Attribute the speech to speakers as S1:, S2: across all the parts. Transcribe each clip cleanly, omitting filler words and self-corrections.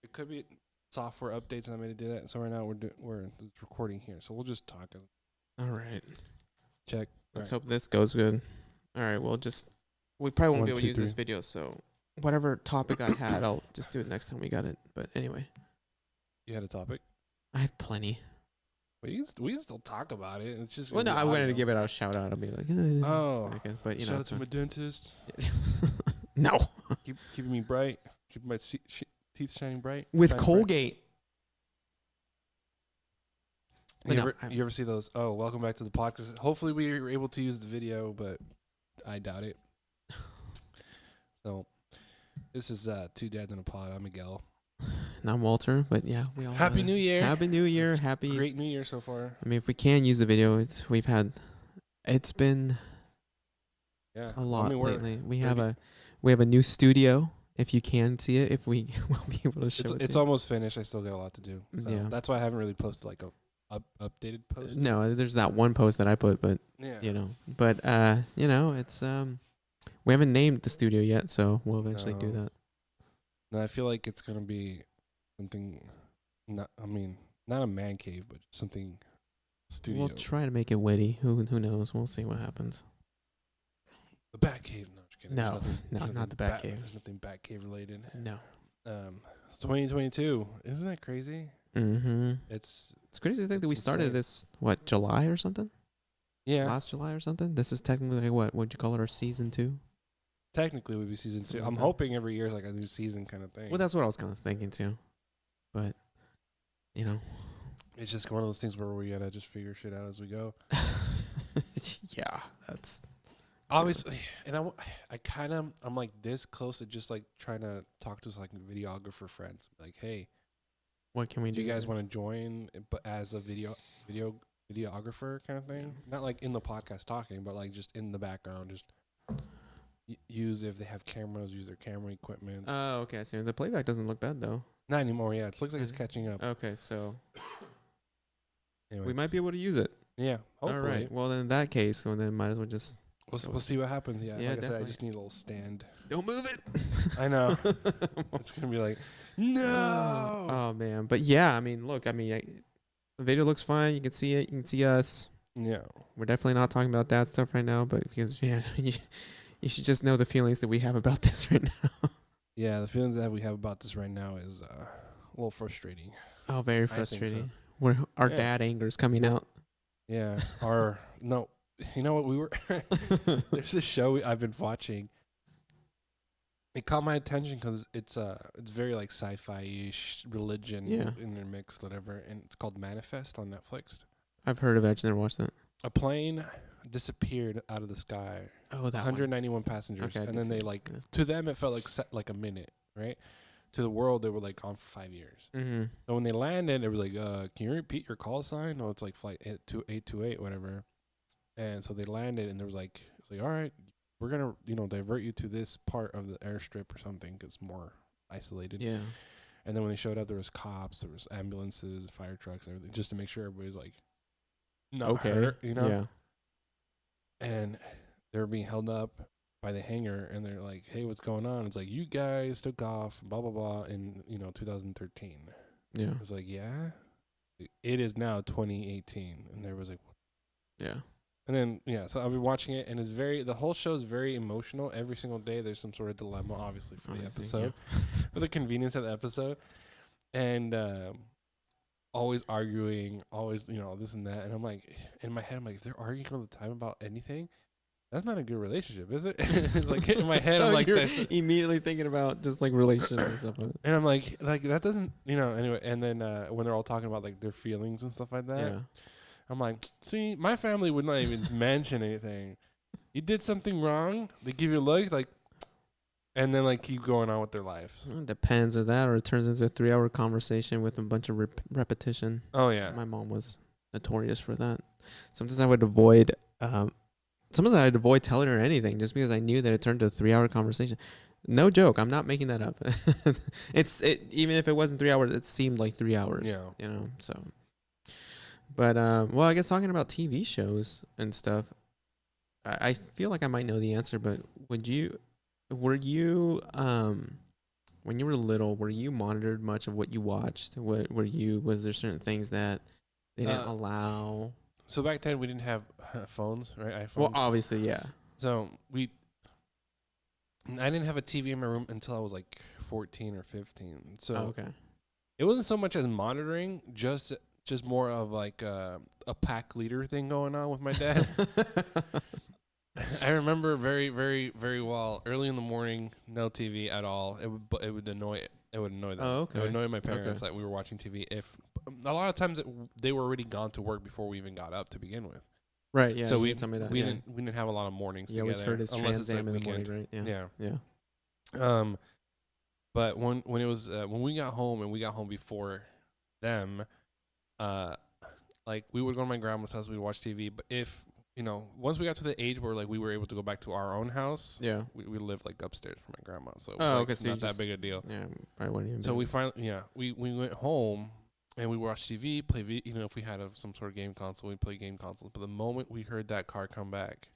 S1: it could be software updates and I made to do that. So right now we're recording here. So we'll just talk.
S2: All right.
S1: Check.
S2: Let's
S1: All
S2: hope this goes good. All right. We probably won't
S1: One,
S2: be able to
S1: two,
S2: use this
S1: three.
S2: video. So whatever topic I had, I'll just do it next time we got it. But anyway,
S1: You had a topic.
S2: I have plenty.
S1: We can still talk about it. It's just
S2: Well, no,
S1: gonna be
S2: I wanted to
S1: audio.
S2: give it a shout out. I'll be like,
S1: Oh,
S2: okay, but you
S1: shout
S2: know,
S1: out to my dentist.
S2: no,
S1: Keeping me bright. Keeping my teeth shining bright.
S2: with
S1: Shining
S2: Colgate.
S1: Bright.
S2: But no,
S1: You ever see those? Oh, welcome back to the podcast. Hopefully we were able to use the video, but I doubt it. So this is Two Dads in a Pod. I'm Miguel.
S2: Not Walter, but yeah, we all.
S1: Happy New Year.
S2: Happy New Year.
S1: It's
S2: Happy.
S1: Great New Year so far.
S2: I mean, if we can use the video, it's been
S1: Yeah,
S2: a lot lately. We
S1: ready.
S2: have a new studio. If you can see it, if we will be able to show it.
S1: It's almost finished. I still got a lot to do. So
S2: Yeah.
S1: that's why I haven't really posted like a updated post.
S2: No, there's that one post that I put, but
S1: Yeah.
S2: it's we haven't named the studio yet, so we'll eventually do
S1: No.
S2: that.
S1: No, I feel like it's gonna be something. Not a man cave, but something studio.
S2: We'll try to make it witty. Who knows? We'll see what happens.
S1: The Bat Cave. No, just kidding.
S2: No,
S1: There's
S2: no,
S1: nothing
S2: not the Bat Cave.
S1: There's nothing Bat Cave related.
S2: No.
S1: It's 2022. Isn't that crazy?
S2: Mm-hmm.
S1: It's
S2: crazy to think that we
S1: it's
S2: started
S1: insane.
S2: this July or something.
S1: Yeah.
S2: Last July or something. This is technically like what would you call it? Our season 2.
S1: Technically, would be season 2.
S2: Something
S1: I'm
S2: like that.
S1: hoping every year is like a new season kind of thing.
S2: Well, that's what I was kind of thinking too, but you know.
S1: It's just one of those things where we gotta just figure shit out as we go.
S2: Yeah, that's
S1: Obviously, and I'm like this close to just like trying to talk to like videographer friends. Like, hey,
S2: what can we
S1: do
S2: do?
S1: you guys want to join, but as a videographer kind of thing? Not like in the podcast talking, but like just in the background, just use if they have cameras, use their camera equipment.
S2: Oh, okay. I see. The playback doesn't look bad though.
S1: Not anymore. Yeah, it looks like it's
S2: Mhm.
S1: catching up.
S2: Okay, so
S1: Anyway,
S2: we might be able to use it.
S1: yeah. Hopefully.
S2: All right. Well, then in that case, well, then might as well just
S1: We'll see what happens. Yeah,
S2: Yeah,
S1: like I said, I
S2: definitely.
S1: just need a little stand.
S2: don't move it.
S1: I know. It's gonna be like, no.
S2: Oh man, but yeah, I mean, look, the video looks fine. You can see it. You can see us.
S1: Yeah.
S2: We're definitely not talking about that stuff right now, but because you should just know the feelings that we have about this right now.
S1: Yeah, the feelings that we have about this right now is a little frustrating.
S2: Oh, very
S1: so.
S2: frustrating. Where our
S1: Yeah.
S2: dad anger is coming out.
S1: Yeah. You know what there's this show I've been watching. It caught my attention because it's very like sci-fi-ish religion
S2: Yeah.
S1: intermixed, whatever, and it's called Manifest on Netflix.
S2: I've heard of it. I just never watched it.
S1: A plane disappeared out of the sky.
S2: Oh, that
S1: 191 passengers,
S2: Okay, I
S1: and
S2: did
S1: then
S2: see
S1: they
S2: that,
S1: like
S2: yeah.
S1: to them it felt like a minute, right? To the world they were like gone for 5 years.
S2: Mm-hmm.
S1: So when they landed, it was like, can you repeat your call sign? No, it's like flight 828, whatever. And so they landed, and there was like, it's like, all right, we're gonna divert you to this part of the airstrip or something, 'cause it's more isolated.
S2: Yeah.
S1: And then when they showed up, there was cops, there was ambulances, fire trucks, everything, just to make sure everybody's like not hurt,
S2: Yeah.
S1: And they were being held up by the hangar, and they're like, hey, what's going on? It's like, you guys took off, blah, blah, blah, in, 2013.
S2: Yeah.
S1: I was like, yeah? It is now 2018. And there was like,
S2: Yeah.
S1: and then, yeah, so I've been watching it, and the whole show is very emotional. Every single day, there's some sort of dilemma, obviously, for the
S2: Obviously,
S1: episode, for the convenience of the episode. And always arguing, always, this and that. And I'm like, in my head, I'm like, if they're arguing all the time about anything, that's not a good relationship, is it? It's like in my head,
S2: So
S1: I'm like,
S2: you're
S1: this.
S2: immediately thinking about just like relationships and stuff.
S1: And I'm like that doesn't, anyway. And then when they're all talking about like their feelings and stuff like that,
S2: Yeah.
S1: I'm like, see, my family would not even mention anything. You did something wrong, they give you a look, like, and then like keep going on with their lives.
S2: It depends on that, or it turns into a 3-hour conversation with a bunch of repetition.
S1: Oh yeah,
S2: My mom was notorious for that. Sometimes I would avoid. Sometimes I'd avoid telling her anything just because I knew that it turned to a 3-hour conversation. No joke. I'm not making that up. Even if it wasn't 3 hours, it seemed like 3 hours.
S1: yeah.
S2: So. But well, I guess talking about TV shows and stuff, I feel like I might know the answer. But were you when you were little, were you monitored much of what you watched? What were you? Was there certain things that they didn't allow?
S1: So back then we didn't have phones, right? iPhones.
S2: Well, obviously, yeah.
S1: So I didn't have a TV in my room until I was like 14 or 15. So
S2: Okay.
S1: it wasn't so much as monitoring, just more of like a pack leader thing going on with my dad. I remember very, very, very well. Early in the morning, no TV at all. It would annoy them.
S2: Oh, okay.
S1: It would annoy my parents
S2: Okay.
S1: that we were watching TV. If a lot of times they were already gone to work before we even got up to begin with.
S2: Right. Yeah.
S1: So
S2: you
S1: we
S2: did tell me that.
S1: we
S2: yeah.
S1: didn't have a lot of mornings
S2: You
S1: together.
S2: always heard his
S1: unless it's
S2: Trans
S1: like
S2: Am in the
S1: weekend.
S2: morning, right? Yeah.
S1: Yeah.
S2: Yeah.
S1: But when it was when we got home and we got home before them, like we would go to my grandma's house, we'd watch TV. But if once we got to the age where like we were able to go back to our own house,
S2: Yeah.
S1: we lived like upstairs from my grandma, so it was
S2: Oh,
S1: like
S2: okay. So
S1: not that big a deal.
S2: Yeah. Probably wouldn't even.
S1: So we finally we went home and we watched TV, even if we had some sort of game console, we play game consoles. But the moment we heard that car come back,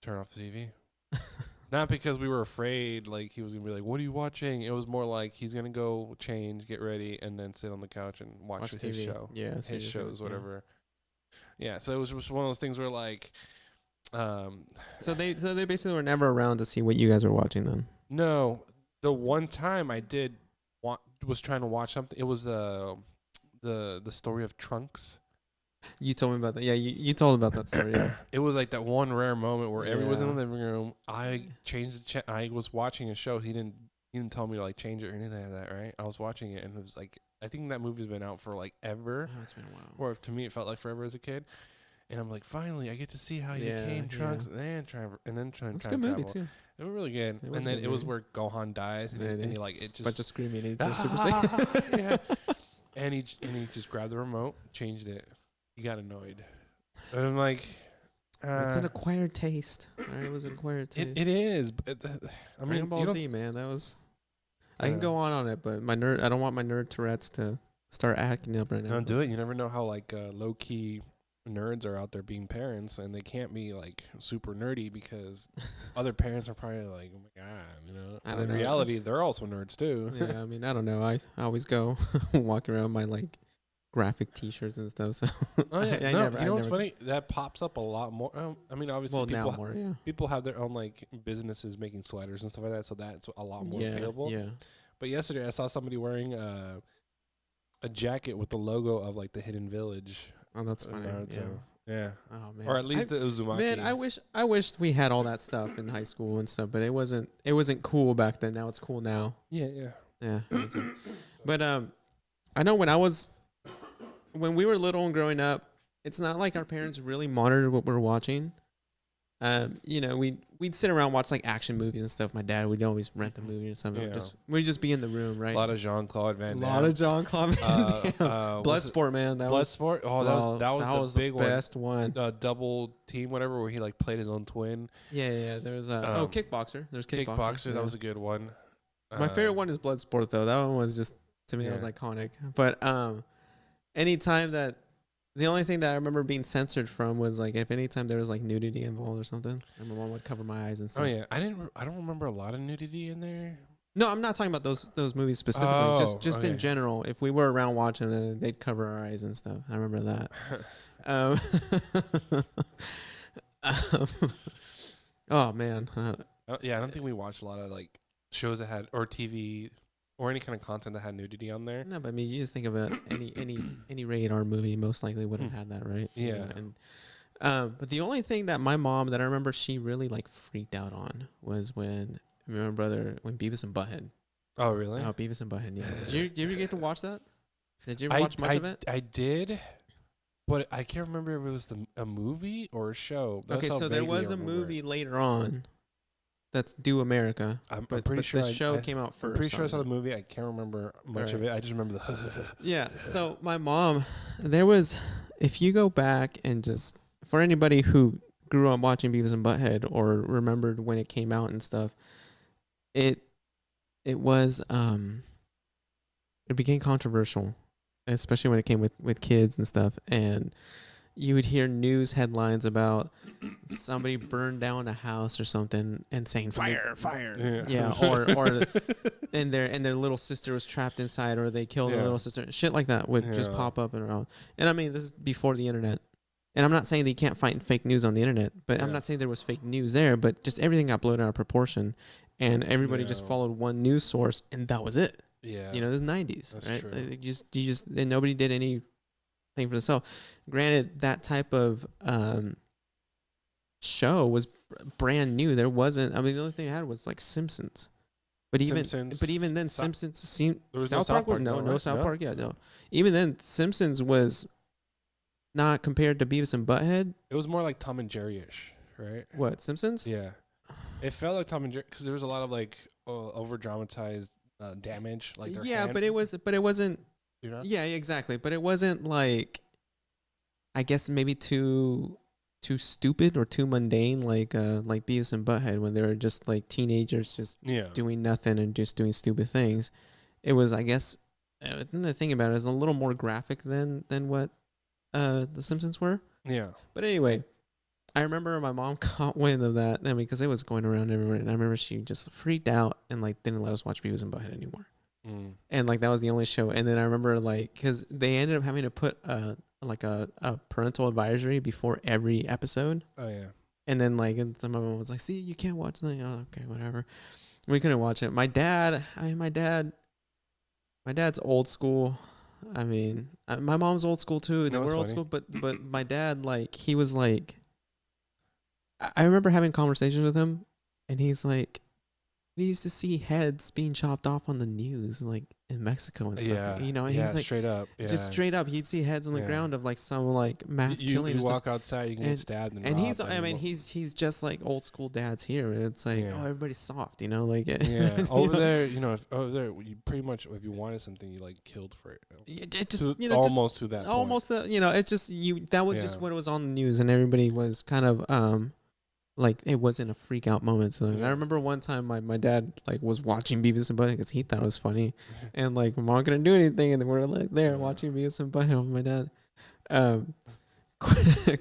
S1: turn off the TV. Not because we were afraid, like he was gonna be like, "What are you watching?" It was more like he's gonna go change, get ready, and then sit on the couch and watch his
S2: TV.
S1: show.
S2: Yeah,
S1: his shows, whatever. Yeah, so it was just one of those things where like,
S2: So they basically were never around to see what you guys were watching then.
S1: no, the one time I did was trying to watch something. It was the story of Trunks.
S2: You told me about that. Yeah, you told about that story. Yeah.
S1: It was like that one rare moment where everyone was in the
S2: Yeah.
S1: living room. I changed the I was watching a show. He didn't tell me to like change it or anything like that, right? I was watching it and it was like, I think that movie's been out for like ever.
S2: Oh, it's been a while.
S1: Or to me it felt like forever as a kid. And I'm like, finally I get to see how you became Trunks and then trying
S2: It's
S1: to
S2: a good movie
S1: travel.
S2: too.
S1: It was really good.
S2: It was
S1: And
S2: a
S1: then
S2: good
S1: it was
S2: movie.
S1: where Gohan dies and he like it just
S2: bunch of screaming. And he's super sick.
S1: yeah. And he just grabbed the remote, changed it. He got annoyed. And I'm like,
S2: It's an acquired taste. All right, it was an acquired taste.
S1: it is. But I mean,
S2: Dragon Ball Z, man, that was. I can go on it, but I don't want my nerd Tourette's to start acting up right now.
S1: Don't do it. You never know how like low key nerds are out there being parents, and they can't be like super nerdy because other parents are probably like, oh my god,
S2: I
S1: And
S2: don't
S1: in
S2: know.
S1: reality, they're also nerds too.
S2: Yeah, I mean, I don't know. I always go walking around my like graphic T-shirts and stuff. So
S1: Oh yeah,
S2: I
S1: no,
S2: never-
S1: you
S2: I
S1: know what's
S2: never-
S1: funny? That pops up a lot more. I mean, obviously,
S2: well,
S1: people
S2: now more, yeah.
S1: people have their own like businesses making sweaters and stuff like that, so that's a lot more available.
S2: Yeah.
S1: But yesterday, I saw somebody wearing a jacket with the logo of like the Hidden Village.
S2: Oh, that's funny.
S1: Naruto. Yeah.
S2: Oh man.
S1: Or at least the Uzumaki.
S2: Man, I wish we had all that stuff in high school and stuff, but it wasn't cool back then. Now it's cool now.
S1: Yeah, yeah.
S2: Yeah. But I know when we were little and growing up, it's not like our parents really monitored what we were watching. We'd sit around and watch like action movies and stuff. My dad would always rent the movie or something.
S1: Yeah.
S2: We'd just be in the room, right?
S1: A lot of Jean-Claude Van Damme.
S2: A lot of Jean-Claude Van Damme. Bloodsport, man. That was
S1: Bloodsport. Oh, that was the big
S2: the best one.
S1: Double team, whatever, where he like played his own twin.
S2: Yeah. There was Kickboxer. There's Kickboxer.
S1: Kickboxer.
S2: Yeah.
S1: That was a good one.
S2: My favorite one is Bloodsport, though. That one was just, to me, that was iconic. But anytime that, the only thing that I remember being censored from was like if anytime there was like nudity involved or something, my mom would cover my eyes and stuff.
S1: Oh yeah, I don't remember a lot of nudity in there.
S2: No, I'm not talking about those movies specifically. Just in general, if we were around watching it, they'd cover our eyes and stuff. I remember that. Oh man.
S1: Yeah, I don't think we watched a lot of like shows that had or TV or any kind of content that had nudity on there.
S2: No, but I mean, you just think of it. Any rated R movie most likely would have had that, right?
S1: Yeah.
S2: But the only thing that my mom that I remember she really like freaked out on was when Beavis and Butthead.
S1: Oh really?
S2: Oh, Beavis and Butthead. Yeah. Did you ever get to watch that? Did you ever watch much of it?
S1: I did, but I can't remember if it was a movie or a show.
S2: Okay, so there was a movie later on that's Do America.
S1: I'm pretty sure
S2: the show came out first.
S1: I'm pretty sure I saw the movie. I can't remember much of it. I just remember the.
S2: Yeah. So my mom, if you go back and just for anybody who grew up watching Beavis and Butthead or remembered when it came out and stuff, it was it became controversial, especially when it came with kids and stuff. And you would hear news headlines about somebody burned down a house or something and saying fire. Yeah, or and their little sister was trapped inside, or they killed their little sister. Shit like that would just pop up and around. And I mean, this is before the internet. And I'm not saying that you can't find fake news on the internet, but I'm not saying there was fake news there, but just everything got blown out of proportion, and everybody just followed one news source, and that was it.
S1: Yeah.
S2: You know, the 90s,
S1: That's
S2: right?
S1: true.
S2: You just, and nobody did anything for themselves. Granted, that type of show was brand new. There wasn't. I mean, the only thing I had was like Simpsons. But even then, Simpsons seemed South Park was no South Park. Yeah, no. Even then, Simpsons was not compared to Beavis and Butthead.
S1: It was more like Tom and Jerry-ish, right?
S2: What, Simpsons?
S1: Yeah, it felt like Tom and Jerry because there was a lot of like over dramatized damage. Like their hand.
S2: but it wasn't.
S1: You know?
S2: Yeah, exactly. But it wasn't like, I guess maybe too stupid or too mundane like Beavis and Butthead when they were just like teenagers just doing nothing and just doing stupid things. It was, I guess, the thing about it is a little more graphic than what the Simpsons were.
S1: Yeah.
S2: But anyway, I remember my mom caught wind of that, I mean, because it was going around everywhere, and I remember she just freaked out and like didn't let us watch Beavis and Butthead anymore. And like that was the only show. And then I remember like because they ended up having to put like a parental advisory before every episode.
S1: Oh yeah.
S2: And then like and some of them was like, see, you can't watch that. Oh, okay, whatever. We couldn't watch it. My dad's old school. I mean, my mom's old school too. They were old school, but my dad, like, he was like, I remember having conversations with him, and he's like, we used to see heads being chopped off on the news, like in Mexico and stuff.
S1: Yeah,
S2: you know, and he's like,
S1: straight up,
S2: just straight up, he'd see heads on the ground of like some like mass killing.
S1: You walk outside, you can get stabbed,
S2: and he's, I mean, he's just like old school dads here. It's like, oh, everybody's soft, you know, like
S1: over there, you know, over there, you pretty much if you wanted something, you like killed for it.
S2: It just
S1: almost to that,
S2: almost, you know, it's just that was just what it was on the news, and everybody was kind of like it wasn't a freak out moment. So I remember one time my dad like was watching Beavis and Butthead because he thought it was funny, and like my mom couldn't do anything, and we're like there watching Beavis and Butthead with my dad.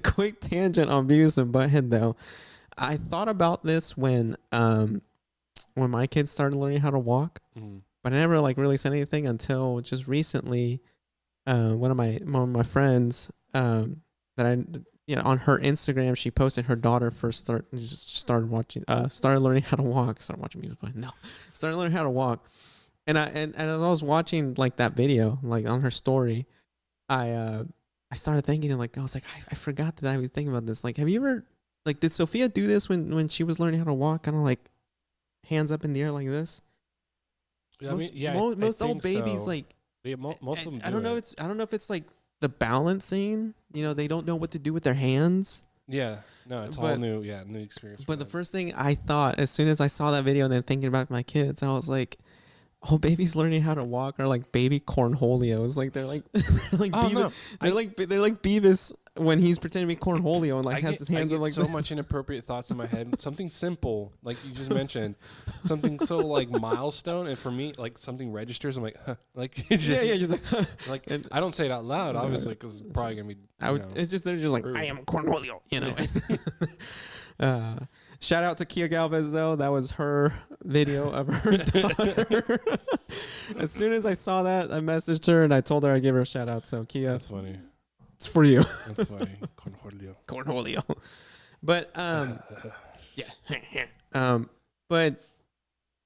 S2: Quick tangent on Beavis and Butthead though. I thought about this when my kids started learning how to walk, but I never like really said anything until just recently. One of my friends that I. On her Instagram, she posted her daughter started learning how to walk. Started watching music, but started learning how to walk. And as I was watching like that video, like on her story, I started thinking like I was like I forgot that I was thinking about this. Like, have you ever like did Sophia do this when she was learning how to walk? Kind of like hands up in the air like this.
S1: Yeah,
S2: most old babies so. Like
S1: most of them.
S2: I don't know if it's like the balancing, you know, they don't know what to do with their hands.
S1: Yeah, no, it's all new. Yeah, new experience.
S2: But the first thing I thought, as soon as I saw that video and then thinking about my kids, I was like, "Oh, babies learning how to walk are like baby Cornholios. Like they're like, they're like Beavis when he's pretending to be Cornholio and like has his hands up like
S1: so this. Much inappropriate thoughts in my head. Something simple, like you just mentioned, something so like milestone, and for me, like something registers. I'm like, huh. Like it's just,
S2: just like, huh.
S1: Like and, I don't say it out loud, obviously, because it's probably gonna be.
S2: It's just they're just like, I am Cornholio, you know. Shout out to Kia Galvez though. That was her video of her daughter. As soon as I saw that, I messaged her and I told her I'd give her a shout out. So Kia,
S1: that's funny.
S2: It's for you.
S1: That's funny.
S2: Cornholio. But but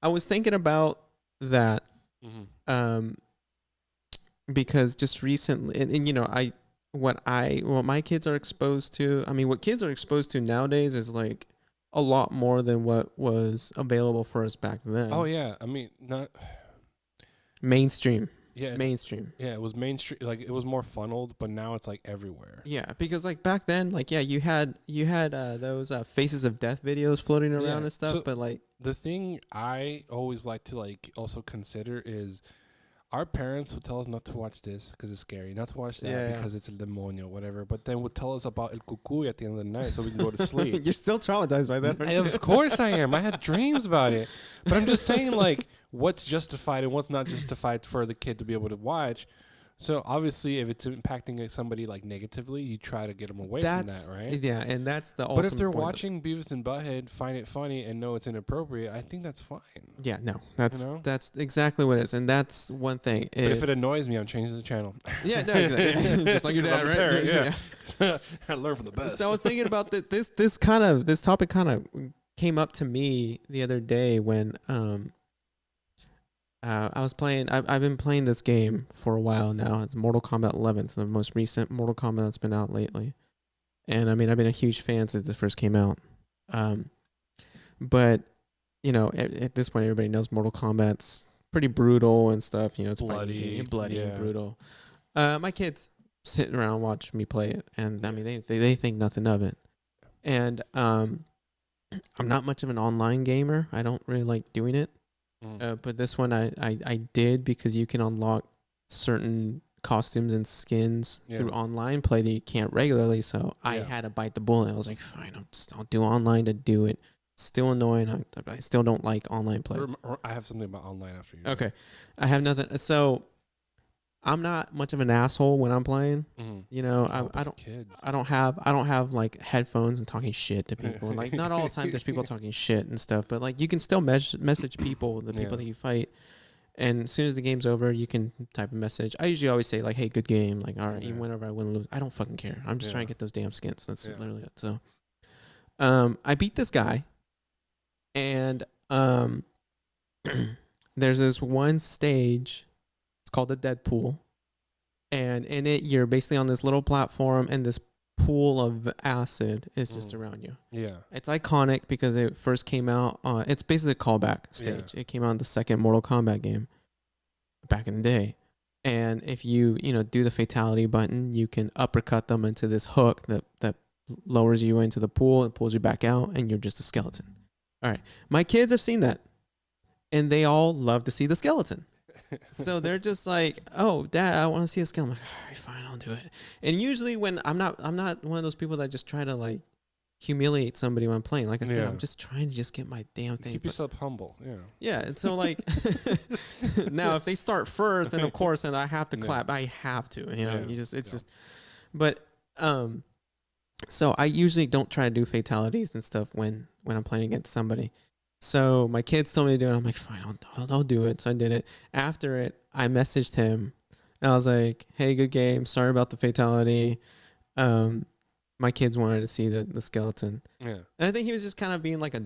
S2: I was thinking about that because just recently, and you know, what my kids are exposed to. I mean, what kids are exposed to nowadays is like a lot more than what was available for us back then.
S1: Oh yeah, I mean, not
S2: mainstream.
S1: Yeah,
S2: mainstream.
S1: Yeah, it was mainstream. Like it was more funneled, but now it's like everywhere.
S2: Yeah, because like back then, like you had those Faces of Death videos floating around and stuff. So but like
S1: the thing I always like to like also consider is our parents would tell us not to watch this because it's scary, not to watch that because it's a demonio, whatever. But then would tell us about El Cucuy at the end of the night so we can go to sleep.
S2: You're still traumatized by that, aren't you?
S1: Of course I am. I had dreams about it. But I'm just saying, like, what's justified and what's not justified for the kid to be able to watch. So obviously, if it's impacting somebody like negatively, you try to get them away from that, right?
S2: Yeah, and that's the ultimate
S1: But if they're
S2: point.
S1: watching Beavis and Butthead, find it funny, and know it's inappropriate, I think that's fine.
S2: Yeah, no,
S1: You know?
S2: that's exactly what it is, and that's one thing.
S1: But if it annoys me, I'm changing the channel.
S2: Yeah, no, exactly. Just like your
S1: 'Cause
S2: dad,
S1: I'm a
S2: right?
S1: parent, yeah. I learn from the best.
S2: So I was thinking about this topic kind of came up to me the other day when I was playing. I've been playing this game for a while now. It's Mortal Kombat 11. It's the most recent Mortal Kombat that's been out lately, and I mean I've been a huge fan since it first came out. But you know, at this point, everybody knows Mortal Kombat's pretty brutal and stuff. You know, it's bloody and brutal. My kids sitting around watching me play it, and I mean they think nothing of it. And I'm not much of an online gamer. I don't really like doing it. But this one I did because you can unlock certain costumes and skins through online play that you can't regularly. So I had to bite the bullet. I was like, fine, I'll do online to do it. Still annoying. I still don't like online play.
S1: I have something about online after you.
S2: Okay. I have nothing. So I'm not much of an asshole when I'm playing. You know, I don't have like headphones and talking shit to people. And like not all the time there's people talking shit and stuff, but like you can still message people, the people that you fight. And as soon as the game's over, you can type a message. I usually always say like, "Hey, good game." Like, all right, even whenever I win or lose, I don't fucking care. I'm just trying to get those damn skins. That's literally it. So, I beat this guy, and there's this one stage. It's called the Deadpool, and in it you're basically on this little platform, and this pool of acid is just around you. Yeah, it's iconic because it first came out. It's basically a callback stage. It came out in the second Mortal Kombat game back in the day, and if you do the fatality button, you can uppercut them into this hook that lowers you into the pool and pulls you back out, and you're just a skeleton. All right, my kids have seen that, and they all love to see the skeleton. So they're just like, "Oh, Dad, I want to see a skeleton." I'm like, "All right, fine, I'll do it." And usually when I'm not one of those people that just try to like humiliate somebody when I'm playing. Like I said, I'm just trying to just get my damn thing.
S1: Keep yourself humble. Yeah.
S2: Yeah, and so like now if they start first, then of course, and I have to clap. I have to. Just. But so I usually don't try to do fatalities and stuff when I'm playing against somebody. So my kids told me to do it. I'm like, fine, I'll do it. So I did it. After it, I messaged him, and I was like, "Hey, good game. Sorry about the fatality. My kids wanted to see the skeleton." Yeah. And I think he was just kind of being like a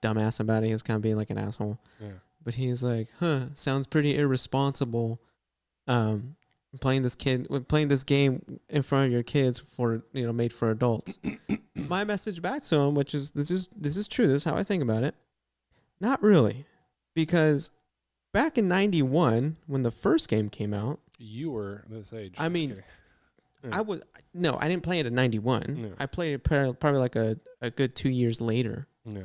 S2: dumbass about it. He was kind of being like an asshole. Yeah. But he's like, sounds pretty irresponsible. Playing this game in front of your kids for made for adults. My message back to him, which is this is true. This is how I think about it. Not really, because back in '91 when the first game came out,
S1: you were this age.
S2: I mean, I didn't play it in '91. No. I played it probably like a good 2 years later. Yeah.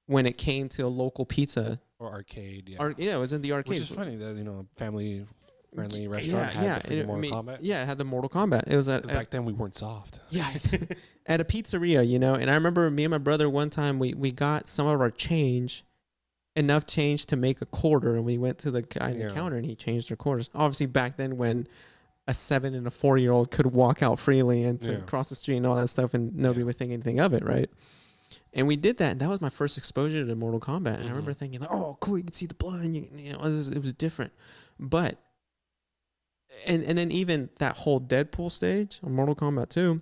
S2: When it came to a local pizza
S1: or arcade. Yeah.
S2: It was in the arcade.
S1: Which is funny that family friendly restaurant had the Mortal Kombat.
S2: Yeah, it had the Mortal Kombat. It was
S1: back then we weren't soft.
S2: Yeah, at a pizzeria, and I remember me and my brother one time we got some of our change, enough change to make a quarter, and we went to the guy in the counter and he changed our quarters. Obviously back then when a 7 and a 4-year-old could walk out freely and to cross the street and all that stuff, and nobody would think anything of it, right? And we did that, and that was my first exposure to Mortal Kombat. And I remember thinking, like, "Oh, cool! You can see the blood, and it was different." But and then even that whole Deadpool stage on Mortal Kombat 2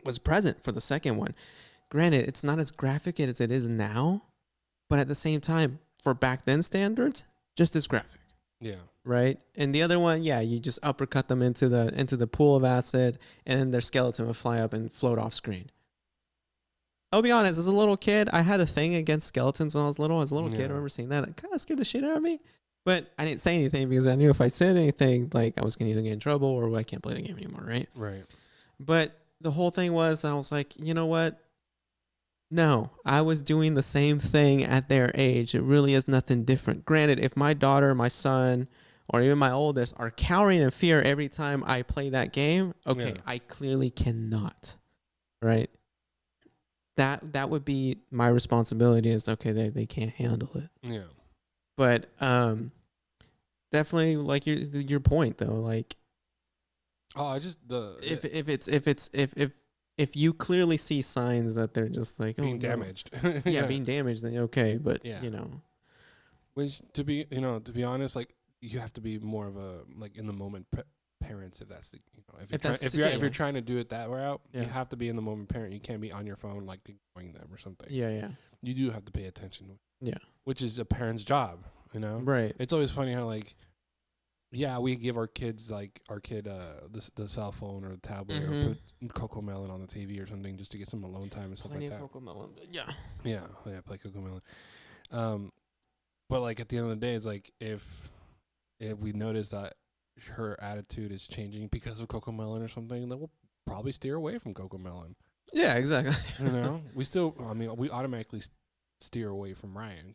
S2: was present for the second one. Granted, it's not as graphic as it is now, but at the same time, for back then standards, just as graphic. Yeah. Right? And the other one, you just uppercut them into the pool of acid, and then their skeleton would fly up and float off screen. I'll be honest, as a little kid, I had a thing against skeletons when I was little. As a little kid, I remember seeing that. It kind of scared the shit out of me. But I didn't say anything because I knew if I said anything, like I was going to either get in trouble or I can't play the game anymore, right? Right. But the whole thing was, I was like, you know what? No, I was doing the same thing at their age. It really is nothing different. Granted, if my daughter, my son, or even my oldest are cowering in fear every time I play that game, okay, I clearly cannot, right? That would be my responsibility. Is okay, they can't handle it. Yeah. But definitely like your point though, like
S1: Oh, I just
S2: if you clearly see signs that they're just like
S1: being
S2: no.
S1: damaged.
S2: Yeah, being damaged, then okay, but
S1: Yeah.
S2: you know,
S1: Which to be honest, like you have to be more of a like in the moment parents if that's the if you're trying to do it that route, you have to be in the moment parent. You can't be on your phone like ignoring them or something.
S2: Yeah.
S1: You do have to pay attention.
S2: Yeah.
S1: Which is a parent's job, you know?
S2: Right.
S1: It's always funny how like we give our kids like the cell phone or the tablet or put Coco Melon on the TV or something just to get some alone time and stuff like that.
S2: Coco Melon, yeah.
S1: Yeah, play Coco Melon. But like at the end of the day, it's like if we notice that her attitude is changing because of Coco Melon or something, then we'll probably steer away from Coco Melon.
S2: Yeah, exactly.
S1: You know, we automatically steer away from Ryan.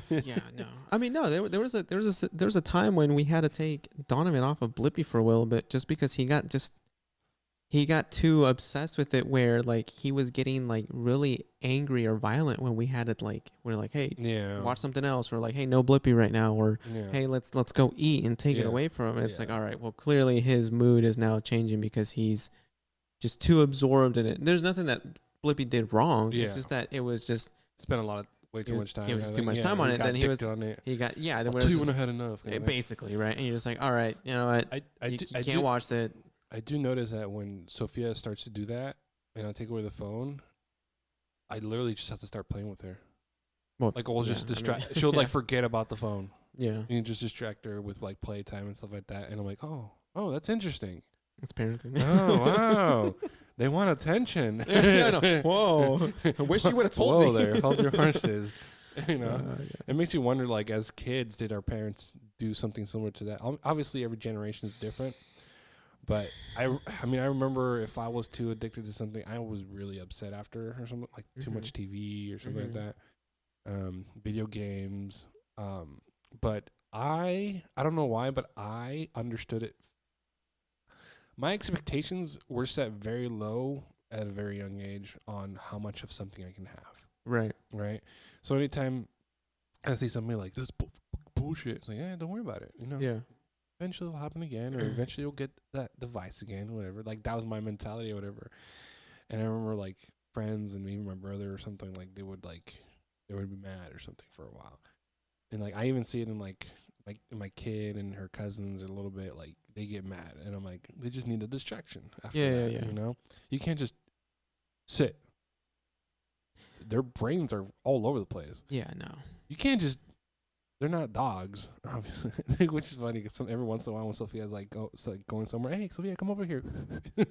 S2: Yeah, no. I mean, no. There was a time when we had to take Donovan off of Blippi for a little bit just because he got too obsessed with it, where like he was getting like really angry or violent when we had it like we're like, hey, watch something else, or like, hey, no Blippi right now, or hey, let's go eat and take it away from him. It's like, all right, well, clearly his mood is now changing because he's just too absorbed in it. There's nothing that Blippi did wrong. It's just that it was just
S1: spent way too much time.
S2: It was too much time on it. Then he got
S1: I'll tell you when I had enough.
S2: Basically, right? And you're just like, all right, you know what? You can't watch that.
S1: I do notice that when Sophia starts to do that, and I take away the phone, I literally just have to start playing with her.
S2: Well,
S1: like we'll just distract. She'll like forget about the phone.
S2: Yeah.
S1: You just distract her with like playtime and stuff like that, and I'm like, oh, that's interesting.
S2: It's parenting.
S1: Oh wow, they want attention.
S2: Whoa, I wish you would have told me.
S1: Whoa there, hold your horses. You know, it makes you wonder. Like as kids, did our parents do something similar to that? Obviously, every generation is different. But I remember if I was too addicted to something, I was really upset after or something, like too much TV or something like that. Video games. But I don't know why, but I understood it. My expectations were set very low at a very young age on how much of something I can have. Right. So anytime I see something like this bullshit, it's like, don't worry about it. You know.
S2: Yeah.
S1: Eventually it'll happen again, or eventually you'll get that device again, whatever. Like that was my mentality or whatever. And I remember like friends and even my brother or something, like they would be mad or something for a while. And like I even see it in like my kid and her cousins a little bit, like they get mad and I'm like, they just need a distraction after that. You know? You can't just sit. Their brains are all over the place.
S2: Yeah, no.
S1: You can't just they're not dogs, obviously, which is funny because every once in a while when Sophia's like going somewhere, hey, Sophia, come over here. And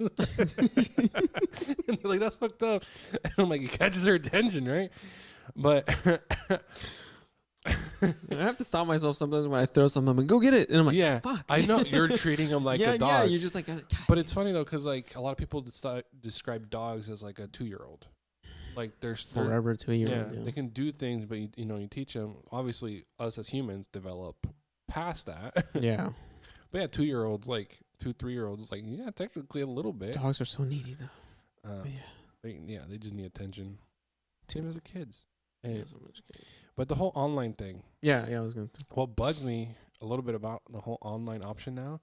S1: they're like, that's fucked up. And I'm like, it catches her attention, right? But
S2: I have to stop myself sometimes when I throw something. I'm like, go get it. And I'm like, fuck.
S1: I know you're treating them like a dog.
S2: Yeah, you're just like,
S1: but it's funny though, because like a lot of people describe dogs as like a 2-year-old. Like there's
S2: forever 2 years.
S1: Yeah, they can do things, but you teach them. Obviously, us as humans develop past that.
S2: Yeah.
S1: But yeah, 2-year-olds, like 2-3-year-olds, like technically a little bit.
S2: Dogs are so needy though.
S1: They just need attention. Same as the kids.
S2: So much kids.
S1: But the whole online thing.
S2: Yeah, I was gonna.
S1: What bugs me a little bit about the whole online option now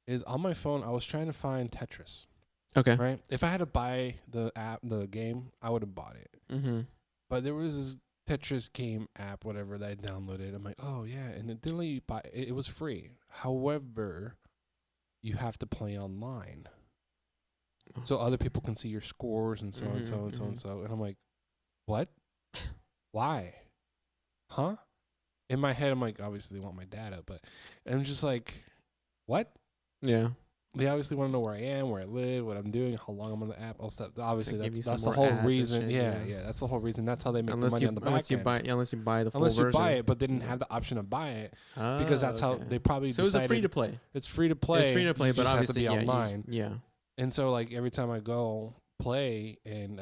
S1: is on my phone. I was trying to find Tetris.
S2: Okay.
S1: Right. If I had to buy the game, I would have bought it.
S2: Mm-hmm.
S1: But there was this Tetris game app, whatever, that I downloaded. I'm like, oh yeah, and it didn't let you buy. It was free. However, you have to play online, so other people can see your scores and so and so and so and so. And I'm like, what? Why? Huh? In my head, I'm like, obviously they want my data, but and I'm just like, what?
S2: Yeah.
S1: They obviously want to know where I am, where I live, what I'm doing, how long I'm on the app, all stuff. Obviously, that's the whole reason. Yeah, that's the whole reason. That's how they make the money on the back end.
S2: Unless you buy the full
S1: version.
S2: Unless you
S1: buy it, but they didn't have the option to buy it because that's how they probably decided.
S2: So it's free to play.
S1: It's free to play.
S2: It's free to play, but obviously
S1: have to be online.
S2: Yeah.
S1: And so, like every time I go play, and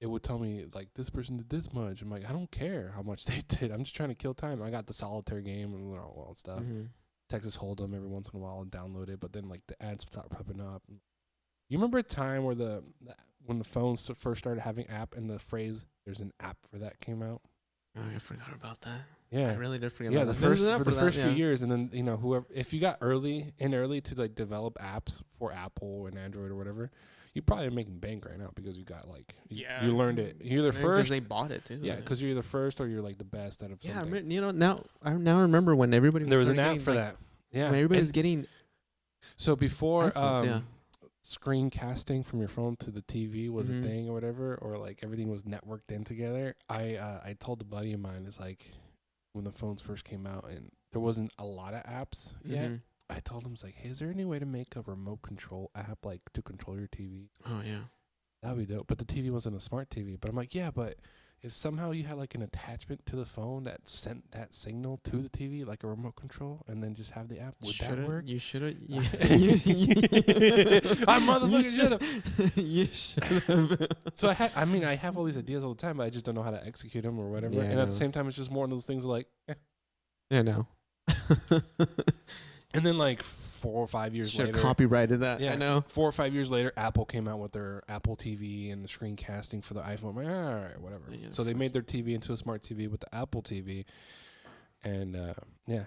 S1: it would tell me like this person did this much. I'm like, I don't care how much they did. I'm just trying to kill time. I got the solitaire game and all that stuff.
S2: Mm-hmm.
S1: Texas Hold'em every once in a while and download it, but then like the ads start popping up. You remember a time where when the phones first started having app and the phrase "there's an app for that" came out?
S2: Oh, I forgot about that.
S1: Yeah.
S2: I really did forget
S1: Yeah,
S2: about
S1: the
S2: that.
S1: first
S2: There's
S1: for
S2: an
S1: the
S2: app
S1: first
S2: that,
S1: few
S2: yeah.
S1: years, and then whoever, if you got early to like develop apps for Apple and Android or whatever, you probably are making bank right now because you got like you learned it. You're either
S2: because
S1: first,
S2: they bought it too.
S1: yeah, because you're either first or you're like the best out of
S2: Yeah,
S1: something.
S2: now I remember when everybody
S1: There was an
S2: started
S1: app
S2: getting,
S1: for
S2: like,
S1: that. Yeah,
S2: when everybody
S1: and
S2: was getting
S1: so before
S2: iPhones, yeah.
S1: screen casting from your phone to the TV was
S2: Mhm.
S1: a thing or whatever, or like everything was networked in together. I told a buddy of mine, it's like when the phones first came out and there wasn't a lot of apps yet.
S2: Mhm.
S1: I told him, like, hey, is there any way to make a remote control app like to control your TV?
S2: Oh yeah.
S1: That'd be dope. But the TV wasn't a smart TV. But I'm like, yeah, but if somehow you had like an attachment to the phone that sent that signal to the TV, like a remote control, and then just have the app, would that work?
S2: You should have.
S1: I motherfucking should have.
S2: You should have.
S1: So I have all these ideas all the time, but I just don't know how to execute them or whatever.
S2: Yeah,
S1: and
S2: I
S1: at the
S2: know.
S1: same time, it's just more one of those things like,
S2: Yeah, no.
S1: and then like 4 or 5 years
S2: Should have
S1: later,
S2: copyrighted that.
S1: yeah,
S2: I know.
S1: 4 or 5 years later, Apple came out with their Apple TV and the screen casting for the iPhone. I'm like, all right, whatever.
S2: Yeah,
S1: So they made their TV into a smart TV with the Apple TV, and yeah.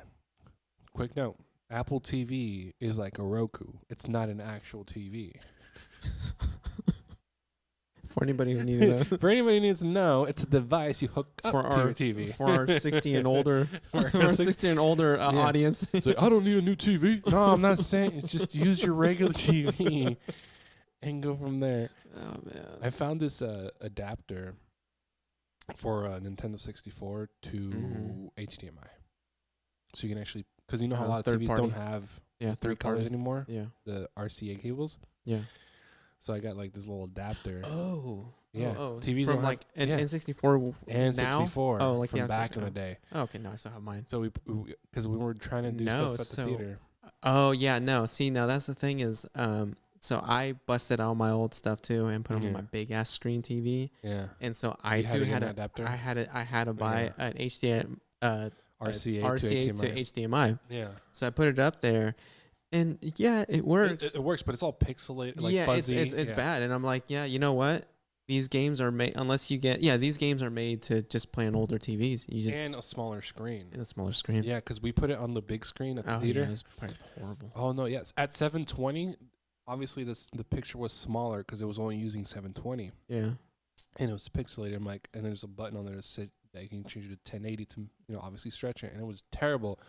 S1: Quick note: Apple TV is like a Roku. It's not an actual TV.
S2: For anybody who needed that.
S1: For anybody who needs to know, it's a device you hook up
S2: For
S1: to
S2: our
S1: your TV.
S2: For our 60 and older,
S1: For
S2: for
S1: our
S2: our
S1: 60
S2: 60 and older
S1: Yeah.
S2: audience.
S1: It's like, I don't need a new TV. No, I'm not saying. Just use your regular TV and go from there.
S2: Oh man.
S1: I found this adapter for a Nintendo 64 to
S2: Mhm.
S1: HDMI. So you can actually, because you know how a
S2: Oh,
S1: lot of
S2: third
S1: TVs
S2: party.
S1: don't have
S2: Yeah,
S1: three
S2: third
S1: colors
S2: party.
S1: anymore,
S2: Yeah.
S1: the RCA cables.
S2: Yeah.
S1: So I got like this little adapter.
S2: Oh.
S1: Yeah.
S2: Oh.
S1: TVs
S2: from
S1: don't
S2: like
S1: have- yeah.
S2: N64
S1: And
S2: now?
S1: 64
S2: Oh, like
S1: from
S2: yeah,
S1: back in
S2: oh.
S1: the day.
S2: Oh, okay, no, I still have mine.
S1: So because we were trying to do
S2: No,
S1: stuff at the
S2: so-
S1: theater.
S2: Oh yeah, no. See, now that's the thing is, so I busted all my old stuff too and put them on
S1: Yeah.
S2: my big ass screen TV,
S1: Yeah.
S2: and so I
S1: You had
S2: too
S1: to get
S2: had
S1: an
S2: a
S1: adapter?
S2: I had to buy an HDMI
S1: RCA,
S2: to HDMI.
S1: Yeah.
S2: So I put it up there, and yeah, it works.
S1: It works, but it's all pixelated, like
S2: yeah,
S1: fuzzy.
S2: it's
S1: yeah.
S2: bad, and I'm like, yeah, you know what? These games are made these games are made to just play on older TVs. You just
S1: And a smaller screen.
S2: in a smaller screen.
S1: Yeah, because we put it on the big screen at the
S2: Oh
S1: theater.
S2: yeah, it's probably horrible.
S1: Oh no, yes. At 720, obviously the picture was smaller because it was only using 720,
S2: Yeah.
S1: and it was pixelated. I'm like, and there's a button on there that you can change it to 1080 to obviously stretch it, and it was terrible.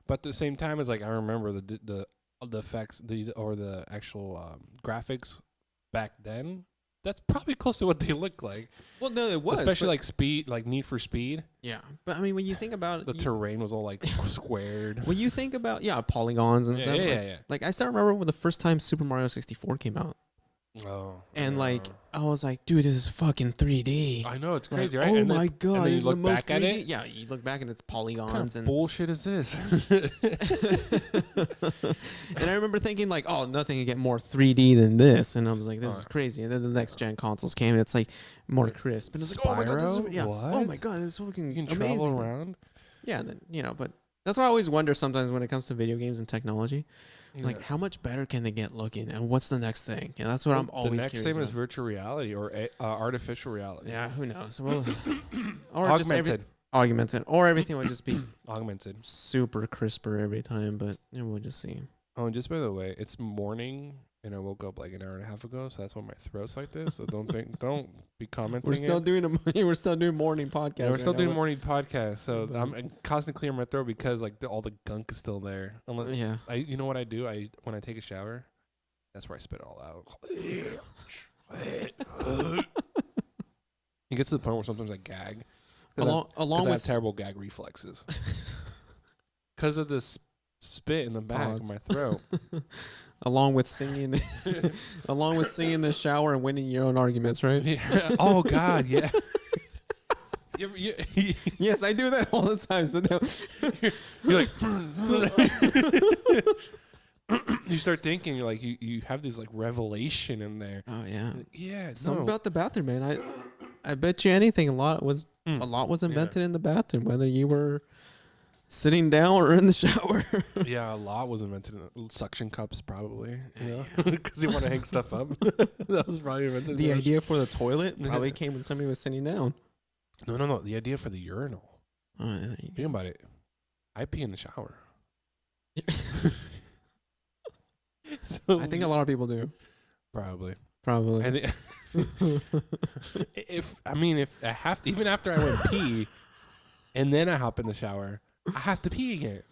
S1: But at the same time, it's like I remember the effects, the actual graphics back then. That's probably close to what they look like.
S2: Well, no, it was
S1: Especially like Speed, like Need for Speed.
S2: yeah. But I mean, when you think about
S1: The terrain was all like squared.
S2: when you think about polygons and
S1: Yeah,
S2: stuff.
S1: yeah.
S2: Like I still remember when the first time Super Mario 64 came out,
S1: Oh.
S2: and like I was like, dude, this is fucking 3D.
S1: I know, it's
S2: Like,
S1: crazy, right?
S2: oh
S1: And then-
S2: my
S1: and
S2: god,
S1: then
S2: this
S1: you
S2: is the
S1: look
S2: most
S1: back at
S2: 3D.
S1: it.
S2: Yeah, you look back and it's
S1: What kind
S2: polygons
S1: of
S2: and
S1: bullshit is this?
S2: and I remember thinking like, oh, nothing can get more 3D than this, and I was like, this is
S1: Alright.
S2: crazy. And then the next gen consoles came, and it's like more
S1: Wait,
S2: crisp, and it's like, oh my god, this
S1: Spyro?
S2: is, yeah, oh
S1: What?
S2: my god, this is fucking
S1: You can
S2: amazing.
S1: travel around.
S2: Yeah, then, but that's what I always wonder sometimes when it comes to video games and technology. Like,
S1: Yeah.
S2: how much better can they get looking, and what's the next thing? Yeah, that's what I'm always
S1: The next
S2: curious
S1: thing is
S2: about.
S1: virtual reality or artificial reality.
S2: Yeah, who knows? Well, or just
S1: Augmented.
S2: augmented, or everything would just be
S1: Augmented.
S2: super crisper every time. But we'll just see.
S1: Oh, and just by the way, it's morning, and I woke up like an hour and a half ago, so that's why my throat's like this. So don't be commenting.
S2: We're still doing we're still doing morning podcast.
S1: Yeah, we're still
S2: right
S1: doing
S2: now.
S1: morning podcast, so
S2: Mhm.
S1: I'm constantly clearing my throat because like all the gunk is still there. Unless
S2: Yeah.
S1: you know what I do? When I take a shower, that's where I spit it all out. It gets to the point where sometimes I gag.
S2: Along
S1: Because I have
S2: with
S1: terrible gag reflexes. Because of this spit in the back
S2: Pause.
S1: of my throat.
S2: along with singing, along with singing in the shower and winning your own arguments, right?
S1: Yeah. Oh God, yeah.
S2: Yes, I do that all the time. So now,
S1: You're like, you start thinking, you're like, you have this like revelation in there.
S2: oh yeah,
S1: Yeah,
S2: something about the bathroom, man. I bet you anything. A lot was
S1: Yeah.
S2: invented in the bathroom, whether you were sitting down or in the shower.
S1: Yeah, a lot was invented in suction cups, probably. Because you want to hang stuff up. That was probably invented.
S2: The
S1: in
S2: idea for the toilet probably came when somebody was sitting down.
S1: No. The idea for the urinal.
S2: Oh, there you
S1: Think about it. I pee in the shower. So
S2: I think a lot of people do.
S1: probably.
S2: Probably.
S1: I think if I have to, even after I went pee, and then I hop in the shower, I have to pee again.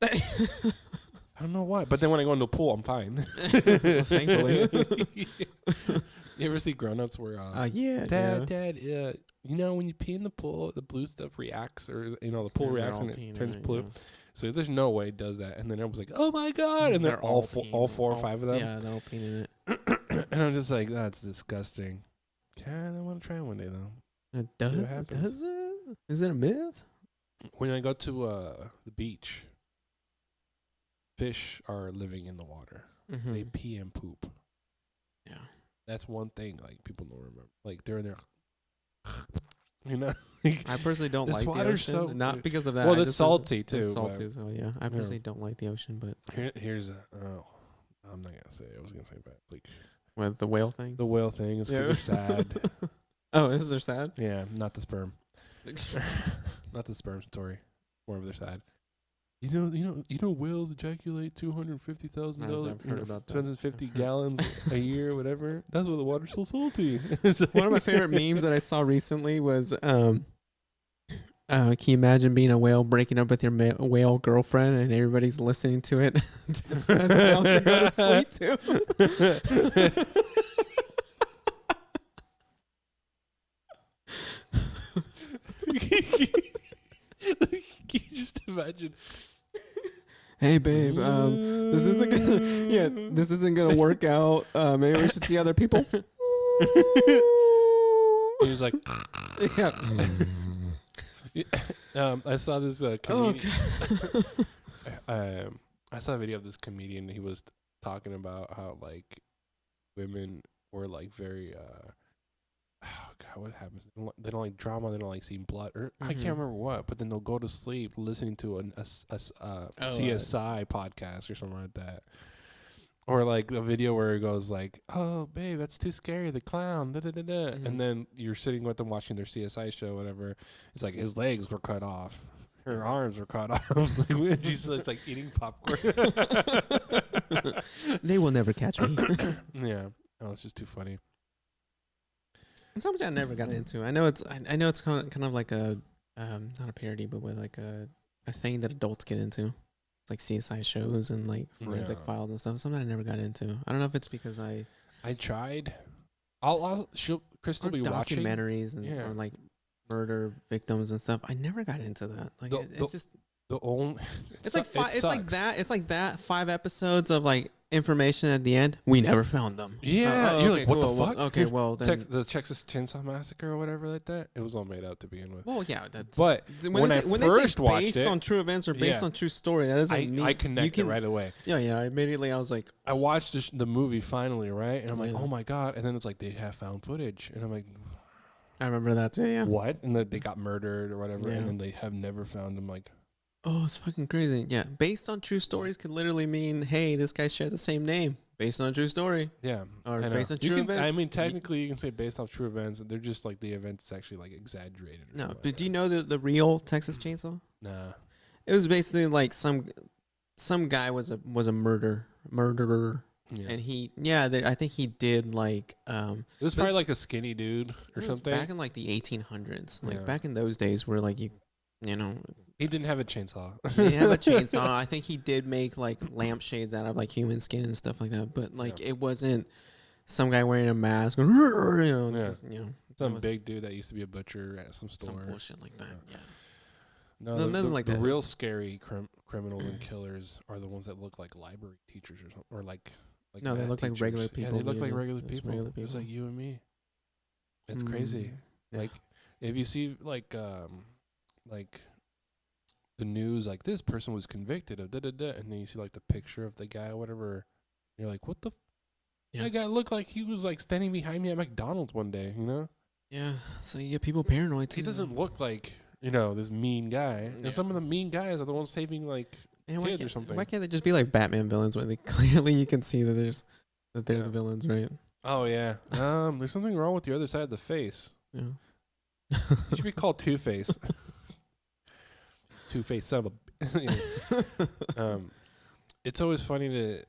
S1: I don't know why, but then when I go in the pool, I'm fine.
S2: Thankfully.
S1: You ever see Grown Ups where,
S2: yeah,
S1: Dad, you know, when you pee in the pool, the blue stuff reacts, or the pool reacts and it turns blue.
S2: Yeah.
S1: So there's no way it does that. And then everyone's like, "Oh my god!" And they're all four or five of them.
S2: Yeah, they're all peeing in it.
S1: And I'm just like, that's disgusting. Kind of want to try one day though.
S2: It does. Does it? Is it a myth?
S1: When I go to the beach, fish are living in the water.
S2: Mm-hmm.
S1: They pee and poop.
S2: Yeah.
S1: That's one thing like people don't remember. Like they're in there,
S2: I personally don't like the ocean.
S1: So
S2: not because of that.
S1: Well, it's salty too.
S2: It's salty, so yeah. I personally don't like the ocean, but
S1: here's I'm not gonna say. I was gonna say that like
S2: what, the whale thing.
S1: The whale thing is because they're sad.
S2: Oh, is they're sad?
S1: Yeah, not the sperm. Not the sperm story. More of they're sad. You know, whales ejaculate 250,000 250 gallons a year, whatever. That's why the water's so salty.
S2: One of my favorite memes that I saw recently was, can you imagine being a whale breaking up with your whale girlfriend and everybody's listening to it? Just as sounds to go to sleep to.
S1: Can you just imagine?
S2: Hey babe, this isn't gonna work out. Maybe we should see other people.
S1: He's like,
S2: yeah.
S1: I saw this comedian. I saw a video of this comedian. He was talking about how like women were like very oh god, what happens? They don't like drama. They don't like seeing blood, or I can't remember what. But then they'll go to sleep listening to a CSI podcast or something like that, or like a video where it goes like, "Oh, babe, that's too scary. The clown." Da, da, da, da. And then you're sitting with them watching their CSI show, whatever. It's like his legs were cut off, her arms were cut off. Like she's just like eating popcorn.
S2: They will never catch me.
S1: Yeah, oh, it's just too funny.
S2: It's something I never got into. I know it's kind of like a not a parody, but with like a thing that adults get into. It's like CSI shows and like forensic files and stuff. Something I never got into. I don't know if it's because I
S1: tried. Crystal be watching
S2: documentaries and or like murder victims and stuff. I never got into that. Like it's just
S1: the only.
S2: It's like It's like that 5 episodes of like information at the end. We never found them.
S1: Yeah, you're like, what the fuck?
S2: Okay, well then
S1: the Texas Chainsaw Massacre or whatever like that. It was all made out to begin with.
S2: Well, yeah, that's.
S1: But when I first watched it,
S2: based on true events or based on true story, that doesn't mean
S1: I connected right away.
S2: Yeah. Immediately, I was like,
S1: I watched the movie finally, right? And I'm like, oh my god! And then it's like they have found footage, and I'm like,
S2: I remember that too. Yeah.
S1: What? And then they got murdered or whatever, and then they have never found them. Like.
S2: Oh, it's fucking crazy. Yeah. Based on true stories could literally mean, hey, this guy shared the same name. Based on a true story.
S1: Yeah.
S2: Or based on true events.
S1: I mean, technically, you can say based off true events. They're just like the events actually like exaggerated.
S2: No, but do you know the real Texas Chainsaw?
S1: Nah.
S2: It was basically like some guy was a murderer. Yeah. And I think he did like it
S1: was probably like a skinny dude or something.
S2: Back in like the 1800s. Like back in those days where like you know,
S1: he didn't have a chainsaw.
S2: He didn't have a chainsaw. I think he did make like lampshades out of like human skin and stuff like that. But like it wasn't some guy wearing a mask,
S1: some big dude that used to be a butcher at some store.
S2: Some bullshit like that. Yeah.
S1: No, nothing like that. The real scary criminals and killers are the ones that look like library teachers or something, or like
S2: no, they look like regular people.
S1: Yeah, they look like regular people. Just like you and me. It's crazy. Yeah. Like if you see like the news, like this person was convicted of and then you see like the picture of the guy or whatever, you're like, what the that guy looked like he was like standing behind me at McDonald's one day, you know?
S2: Yeah, so you get people paranoid too.
S1: He doesn't look like, this mean guy. And some of the mean guys are the ones saving like kids or something.
S2: Why can't they just be like Batman villains when they clearly you can see that they're the villains, right?
S1: Oh yeah. There's something wrong with your other side of the face.
S2: Yeah.
S1: You should be called Two-Face. two-faced son of a. It's always funny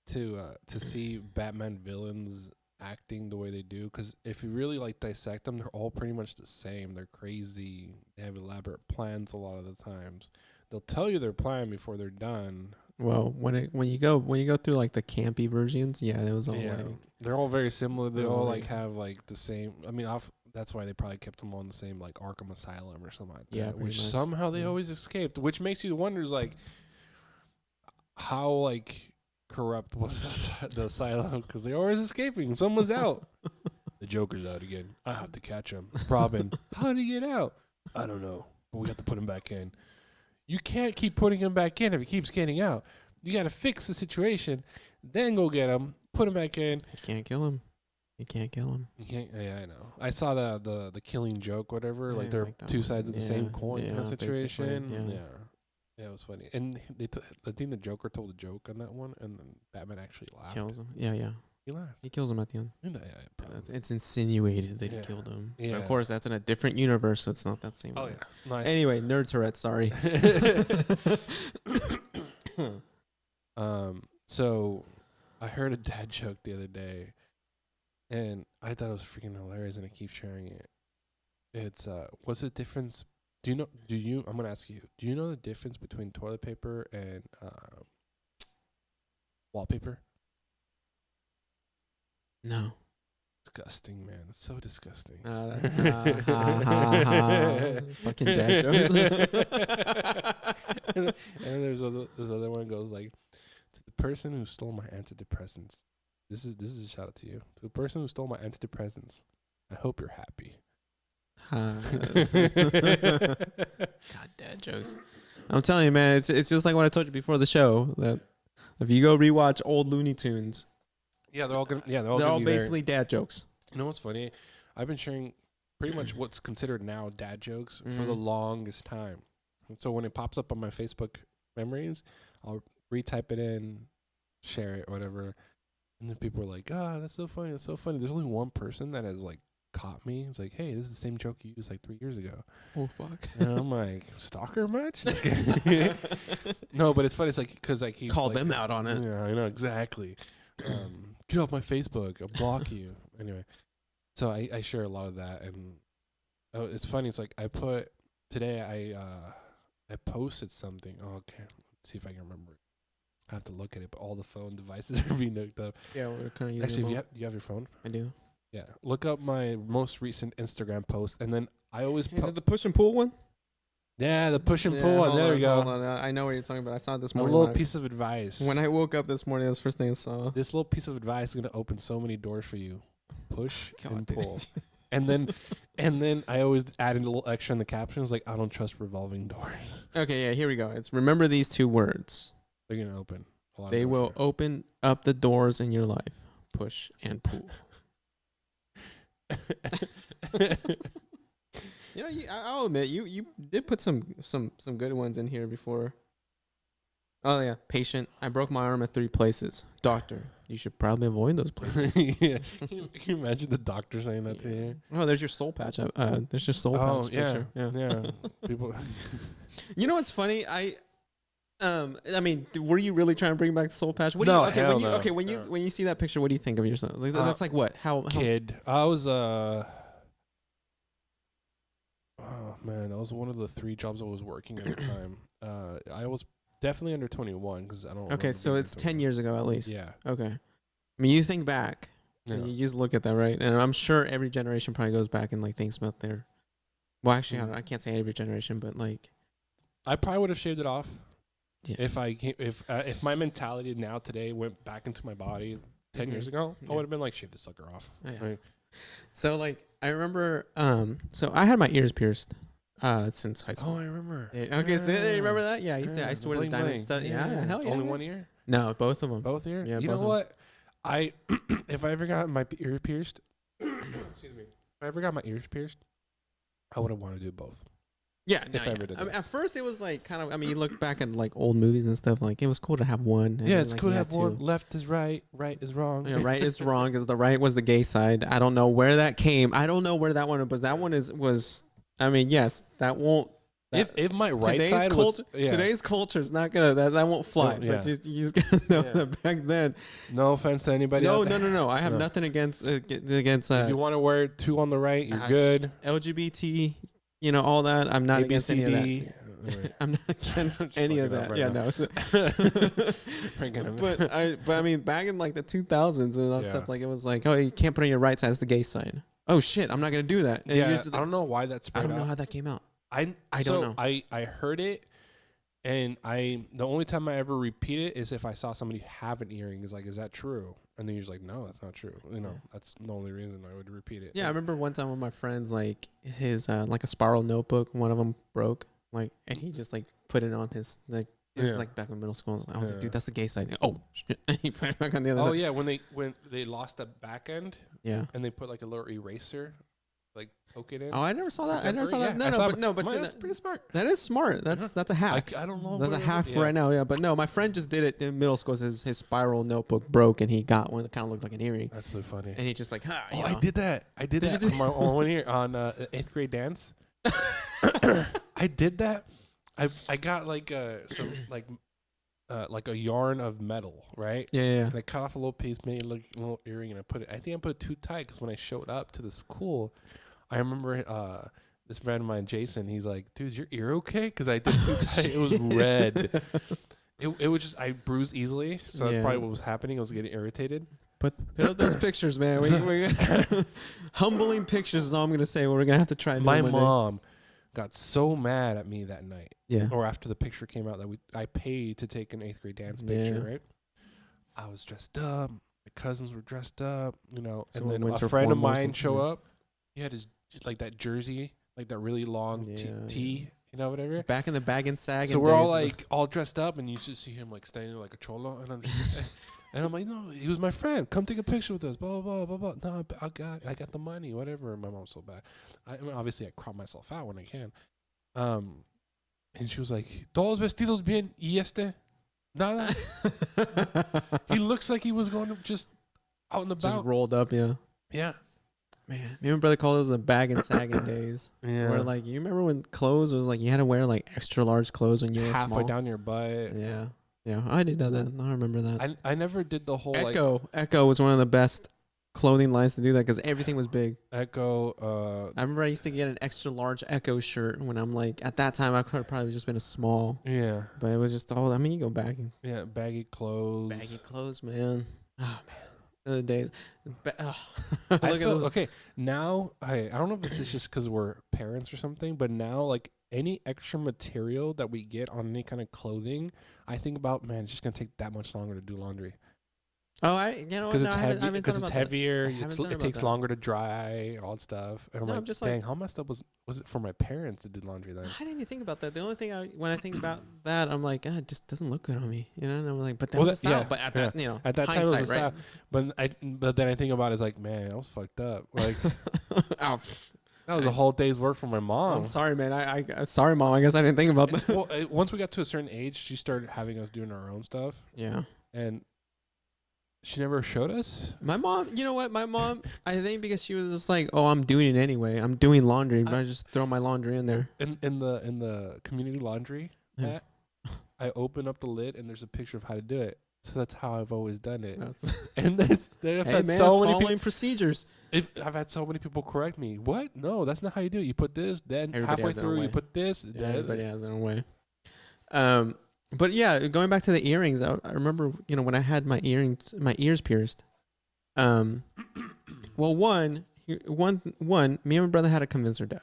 S1: to see Batman villains acting the way they do, because if you really like dissect them, they're all pretty much the same. They're crazy. They have elaborate plans a lot of the times. They'll tell you their plan before they're done.
S2: Well, when you go through like the campy versions, yeah, it was all like
S1: they're all very similar. They
S2: Oh,
S1: all
S2: yeah.
S1: like have like the same. I mean, that's why they probably kept them all in the same like Arkham Asylum or something like that.
S2: Yeah, pretty
S1: Which
S2: much.
S1: somehow they
S2: Yeah.
S1: always escaped. Which makes you wonder, like, how like corrupt was the asylum, because they're always escaping. Someone's out. The Joker's out again. I have to catch him. Robin, how did he get out? I don't know, but we have to put him back in. You can't keep putting him back in if he keeps getting out. You got to fix the situation, then go get him, put him back in.
S2: You can't kill him. You can't kill him.
S1: You can't. Yeah, I know. I saw the killing joke, whatever.
S2: Yeah,
S1: Like they're
S2: like that
S1: two
S2: one.
S1: sides of the same coin kind of
S2: basically,
S1: situation.
S2: yeah.
S1: Yeah, it was funny. And I think the Joker told a joke on that one, and then Batman actually laughed.
S2: Kills him. Yeah.
S1: He laughed.
S2: He kills him at the end.
S1: Yeah, probably.
S2: It's insinuated that
S1: Yeah.
S2: he killed him.
S1: Yeah.
S2: But of course, that's in a different universe, so it's not that same.
S1: Oh
S2: one.
S1: yeah, nice.
S2: Anyway, nerd Tourette. Sorry.
S1: So I heard a dad joke the other day, and I thought it was freaking hilarious, and I keep sharing it. It's what's the difference? I'm gonna ask you. Do you know the difference between toilet paper and wallpaper?
S2: No.
S1: Disgusting, man. It's so disgusting.
S2: Fucking dad jokes.
S1: And there's other one goes like, to the person who stole my antidepressants. This is a shout out to you. To the person who stole my antidepressants. I hope you're happy.
S2: God, dad jokes. I'm telling you, man, it's just like what I told you before the show, that if you go rewatch old Looney Tunes,
S1: Yeah, they're all
S2: they're all basically dad jokes.
S1: You know what's funny? I've been sharing pretty much what's considered now dad jokes for the longest time. And so when it pops up on my Facebook memories, I'll retype it in, share it, whatever. And then people are like, that's so funny. That's so funny. There's only one person that has like caught me. It's like, hey, this is the same joke you used like 3 years ago.
S2: Oh, fuck.
S1: And I'm like, stalker much? Just kidding. No, but it's funny. It's like, because I keep
S2: Call
S1: like,
S2: them out on it.
S1: Yeah, I know, exactly. Get off my Facebook. I'll block you. Anyway, so I share a lot of that. And it's funny. It's like today I posted something. Oh, okay. Let's see if I can remember it. I have to look at it, but all the phone devices are being hooked up.
S2: Yeah, we're kind of
S1: Actually, do you have your phone?
S2: I do.
S1: Yeah. Look up my most recent Instagram post, and then I always
S2: Is it the push and pull one?
S1: yeah, the push and pull one. There we go.
S2: Hold on. I know what you're talking about. I saw it this
S1: A
S2: morning.
S1: little piece of advice.
S2: When I woke up this morning, that's the first thing I saw.
S1: This little piece of advice is going to open so many doors for you. Push and
S2: God,
S1: pull. And then I always add in a little extra in the captions, like, I don't trust revolving doors.
S2: Okay, yeah, here we go. It's remember these two words.
S1: They're going to open a lot of
S2: They
S1: doors
S2: will
S1: for you.
S2: open up the doors in your life. Push and pull. You know, I'll admit, you did put some good ones in here before. Oh yeah, patient. I broke my arm at 3 places. Doctor, you should probably avoid those places.
S1: Yeah. Can you imagine the doctor saying that to you?
S2: Oh, there's your soul patch. There's your soul patch picture.
S1: Yeah. People.
S2: You know what's funny? I mean, were you really trying to bring back the soul patch? What
S1: No,
S2: do you,
S1: hell
S2: when you
S1: no.
S2: when you see that picture, what do you think of yourself? Like, that's like what? How
S1: Kid. I was oh man, that was one of the 3 jobs I was working at the time. I was definitely under 21 because I don't.
S2: Okay, so it's 10 years ago at least.
S1: Yeah.
S2: Okay. I mean, you think back,
S1: Yeah.
S2: and you just look at that, right? And I'm sure every generation probably goes back and like thinks about their. Well, actually, I can't say every generation, but like.
S1: I probably would have shaved it off.
S2: Yeah.
S1: If my mentality now today went back into my body 10 years ago, I would have been like, shave the sucker off.
S2: Yeah.
S1: Right?
S2: So like I remember, so I had my ears pierced, since high school.
S1: Oh, I remember.
S2: Yeah, okay, so you remember that? Yeah, I used to. I
S1: the
S2: swear the
S1: bling
S2: diamond
S1: bling.
S2: stud. Yeah, hell yeah.
S1: Only
S2: man.
S1: 1 ear?
S2: No, both of them.
S1: Both ears?
S2: Yeah,
S1: You
S2: both
S1: know
S2: of 'em.
S1: what? If I ever got my ear pierced, excuse me. If I ever got my ears pierced, I would have wanted to do both.
S2: Yeah, no,
S1: If I ever did
S2: I mean,
S1: that.
S2: at first it was like kind of. I mean, you look back at like old movies and stuff. Like it was cool to have one. and
S1: Yeah,
S2: then,
S1: it's
S2: like,
S1: cool
S2: you
S1: to
S2: had
S1: have one. Left is right, right is wrong.
S2: Yeah, right is wrong because the right was the gay side. I don't know where that came. I don't know where that one was. That one was. I mean, yes, that
S1: If my right side was
S2: today's culture is not gonna that won't fly.
S1: Yeah.
S2: But you just gotta know that back then.
S1: No offense to anybody.
S2: No. I have nothing against.
S1: If you want to wear 2 on the right, you're good.
S2: LGBT, all that. I'm not against any of that.
S1: Right.
S2: I'm not against any of that.
S1: Right
S2: No. But I mean, back in like the 2000s and all that stuff, like it was like, oh, you can't put on your right side. It's the gay sign. Oh shit, I'm not gonna do that. And
S1: I don't know why that's.
S2: I don't know how that came out.
S1: I don't know. I heard it, and the only time I ever repeat it is if I saw somebody have an earring. Is like, is that true? And then you're like, no, that's not true. That's the only reason I would repeat it.
S2: Yeah, I remember one time with my friends, like his like a spiral notebook, one of them broke, like, and he just like put it on his like. It was like back in middle school. I was like, dude, that's the gay side. Oh shit! And he put it back on the other side.
S1: Oh yeah, when they lost the back end.
S2: Yeah.
S1: And they put like a little eraser, like poke it in.
S2: Oh, I never saw that. I never saw that. But
S1: that's pretty smart.
S2: That is smart. That's a hack.
S1: I don't know.
S2: That's a hack for right now. Yeah, but no, my friend just did it in middle school. His spiral notebook broke, and he got one that kind of looked like an earring.
S1: That's so funny.
S2: And he just like,
S1: I did that. I did that on 1 year on 8th grade dance. I did that. I got like some like a yarn of metal, right?
S2: Yeah.
S1: And I cut off a little piece, made it look a little earring, and I think I put it too tight because when I showed up to the school, I remember this friend of mine, Jason, he's like, dude, is your ear okay? Because I did too tight. It was red. It was just, I bruised easily, so that's probably what was happening. I was getting irritated.
S2: Put up those pictures, man. We humbling pictures is all I'm going to say. We're going to have to try.
S1: My mom got so mad at me that night.
S2: Yeah.
S1: Or after the picture came out that I paid to take an 8th grade dance picture, right? I was dressed up. My cousins were dressed up, and then a friend of mine show up. He had his like that jersey, like that really long tee, whatever.
S2: Back in the bag and sag.
S1: So we're all like all dressed up, and you just see him like standing like a cholo, and I'm just and I'm like, no, he was my friend. Come take a picture with us. Blah blah blah blah blah. No, I got the money, whatever. And my mom's so bad. I mean, obviously I crop myself out when I can. And she was like, todos vestidos bien y nada. He looks like he was going to just out and about.
S2: Just rolled up, yeah.
S1: Yeah.
S2: Man, me and my brother called those the bag and sagging days.
S1: Yeah.
S2: Where like, you remember when clothes was like, you had to wear like extra large clothes when you were
S1: halfway
S2: small?
S1: Down your butt.
S2: Yeah. Yeah, I did know that. I remember that.
S1: I never did the whole
S2: Echo was one of the best clothing lines to do that because everything was big.
S1: Echo.
S2: I remember I used to get an extra large Echo shirt when I'm like, at that time I could have probably just been a small.
S1: Yeah.
S2: But it was just you go back.
S1: Baggy clothes.
S2: Baggy clothes, man. Oh, man. The days.
S1: Okay, now I don't know if this is just because we're parents or something, but now like any extra material that we get on any kind of clothing, I think about, man, it's just gonna take that much longer to do laundry.
S2: Oh, because
S1: it's heavy, because it's heavier. It takes longer to dry, all that stuff. And I'm just dang, how messed up was it for my parents that did laundry then?
S2: I didn't even think about that. The only thing when I think about that, I'm like, it just doesn't look good on me, And I'm like, but that was the style. But at that,
S1: at that time it was the style. But then I think about it, it's like, man, I was fucked up. Like, that was a whole day's work for my mom.
S2: I'm sorry, man. Sorry, Mom. I guess I didn't think about that.
S1: Well, once we got to a certain age, she started having us doing our own stuff.
S2: Yeah.
S1: And she never showed us?
S2: My mom, you know what? My mom, I think because she was just like, oh, I'm doing it anyway. I'm doing laundry, but I just throw my laundry in there.
S1: In the community laundry mat, I open up the lid and there's a picture of how to do it. So that's how I've always done it. And
S2: following procedures.
S1: I've had so many people correct me. What? No, that's not how you do it. You put this, then halfway through you put this.
S2: Yeah, everybody has their own way. But yeah, going back to the earrings, I remember, when I had my ears pierced. Well, one, me and my brother had to convince her dad.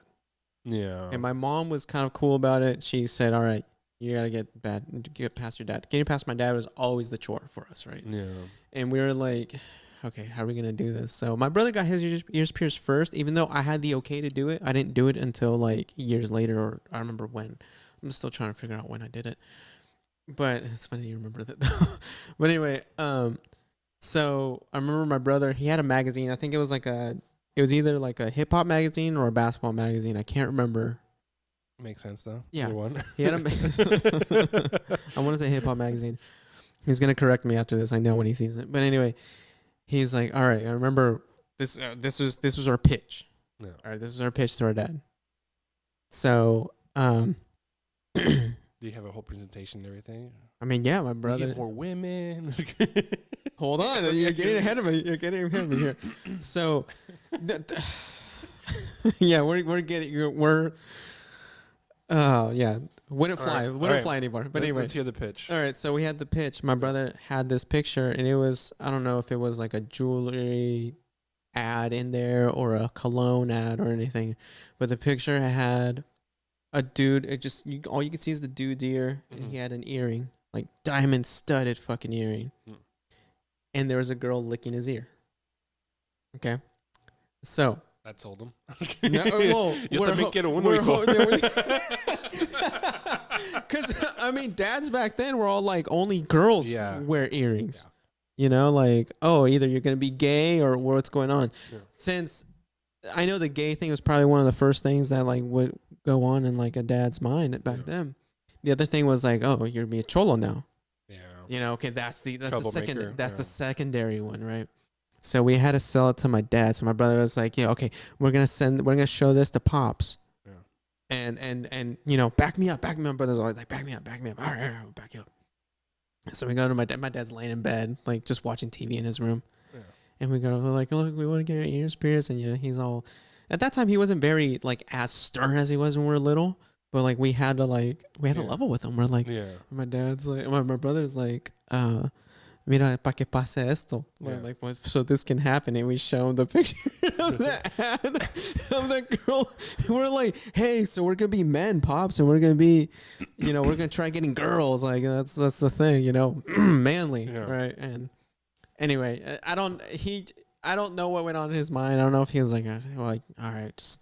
S1: Yeah.
S2: And my mom was kind of cool about it. She said, "All right, you gotta get past your dad. Getting past my dad was always the chore for us, right?"
S1: Yeah.
S2: And we were like, "Okay, how are we gonna do this?" So my brother got his ears pierced first, even though I had the okay to do it. I didn't do it until like years later, or I remember when. I'm still trying to figure out when I did it. But it's funny you remember that though. But anyway, so I remember my brother, he had a magazine. I think it was either like a hip hop magazine or a basketball magazine. I can't remember.
S1: Makes sense though.
S2: Yeah.
S1: One.
S2: He had I want to say hip hop magazine. He's going to correct me after this. I know when he sees it. But anyway, he's like, all right, I remember this was our pitch.
S1: Yeah.
S2: All right, this is our pitch to our dad. So,
S1: Do you have a whole presentation and everything?
S2: I mean, yeah, my
S1: We
S2: brother.
S1: get more women.
S2: Hold on, you're getting ahead of me. You're getting ahead of me here. So, yeah, we're. Oh yeah, wouldn't fly. Wouldn't fly anymore. But anyway,
S1: let's hear the pitch.
S2: all right. So we had the pitch. My brother had this picture, and it was, I don't know if it was like a jewelry ad in there or a cologne ad or anything, but the picture had a dude. It just all you could see is the dude's ear, and he had an earring, like diamond studded fucking earring, and there was a girl licking his ear. Okay, so
S1: that sold him.
S2: no, well,
S1: you have to make it a one-way.
S2: Because I mean, dads back then were all like, only girls wear earrings.
S1: Yeah.
S2: You know, like, oh, either you're gonna be gay or what's going on. Yeah. Since I know the gay thing was probably one of the first things that like would go on in like a dad's mind back then. The other thing was like, oh, you're gonna be a cholo now. Yeah. You know, okay, that's the secondary one, right? So we had to sell it to my dad. So my brother was like, yeah, okay, we're gonna show this to Pops. Yeah. And you know, back me up. My brother's always like, back me up. All right, I'll back you up. So we go to my dad. My dad's laying in bed, like just watching TV in his room. Yeah. And we go like, look, we want to get our ears pierced. And he's all, at that time he wasn't very like as stern as he was when we were little. But like we had to level with him. We're like, my dad's like, my brother's like, mira, pa que pase esto. Like, so this can happen. And we show him the picture of the ad of the girl. We're like, hey, so we're going to be men, Pops. And we're going to be, we're going to try getting girls. Like, that's the thing, manly. Yeah. Right. And anyway, I don't know what went on in his mind. I don't know if he was like, all right,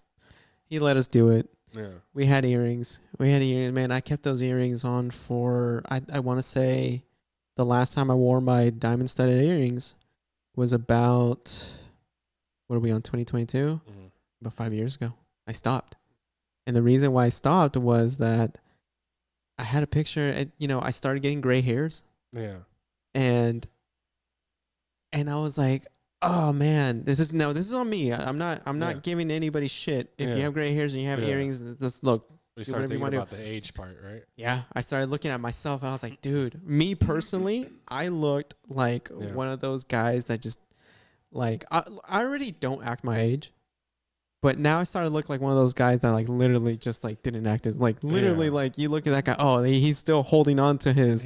S2: he let us do it. Yeah. We had earrings. Man, I kept those earrings on for, I want to say, the last time I wore my diamond studded earrings was about, what are we on, 2022? Mm-hmm. About 5 years ago. I stopped. And the reason why I stopped was that I had a picture, I started getting gray hairs. Yeah. And I was like, oh man, this is on me. I'm not giving anybody shit. If you have gray hairs and you have earrings, just look.
S1: You started thinking about the age part, right?
S2: Yeah. I started looking at myself and I was like, dude, me personally, I looked like one of those guys that just like, I already don't act my age, but now I started to look like one of those guys that like literally just like didn't act as like literally like you look at that guy. Oh, he's still holding on to his,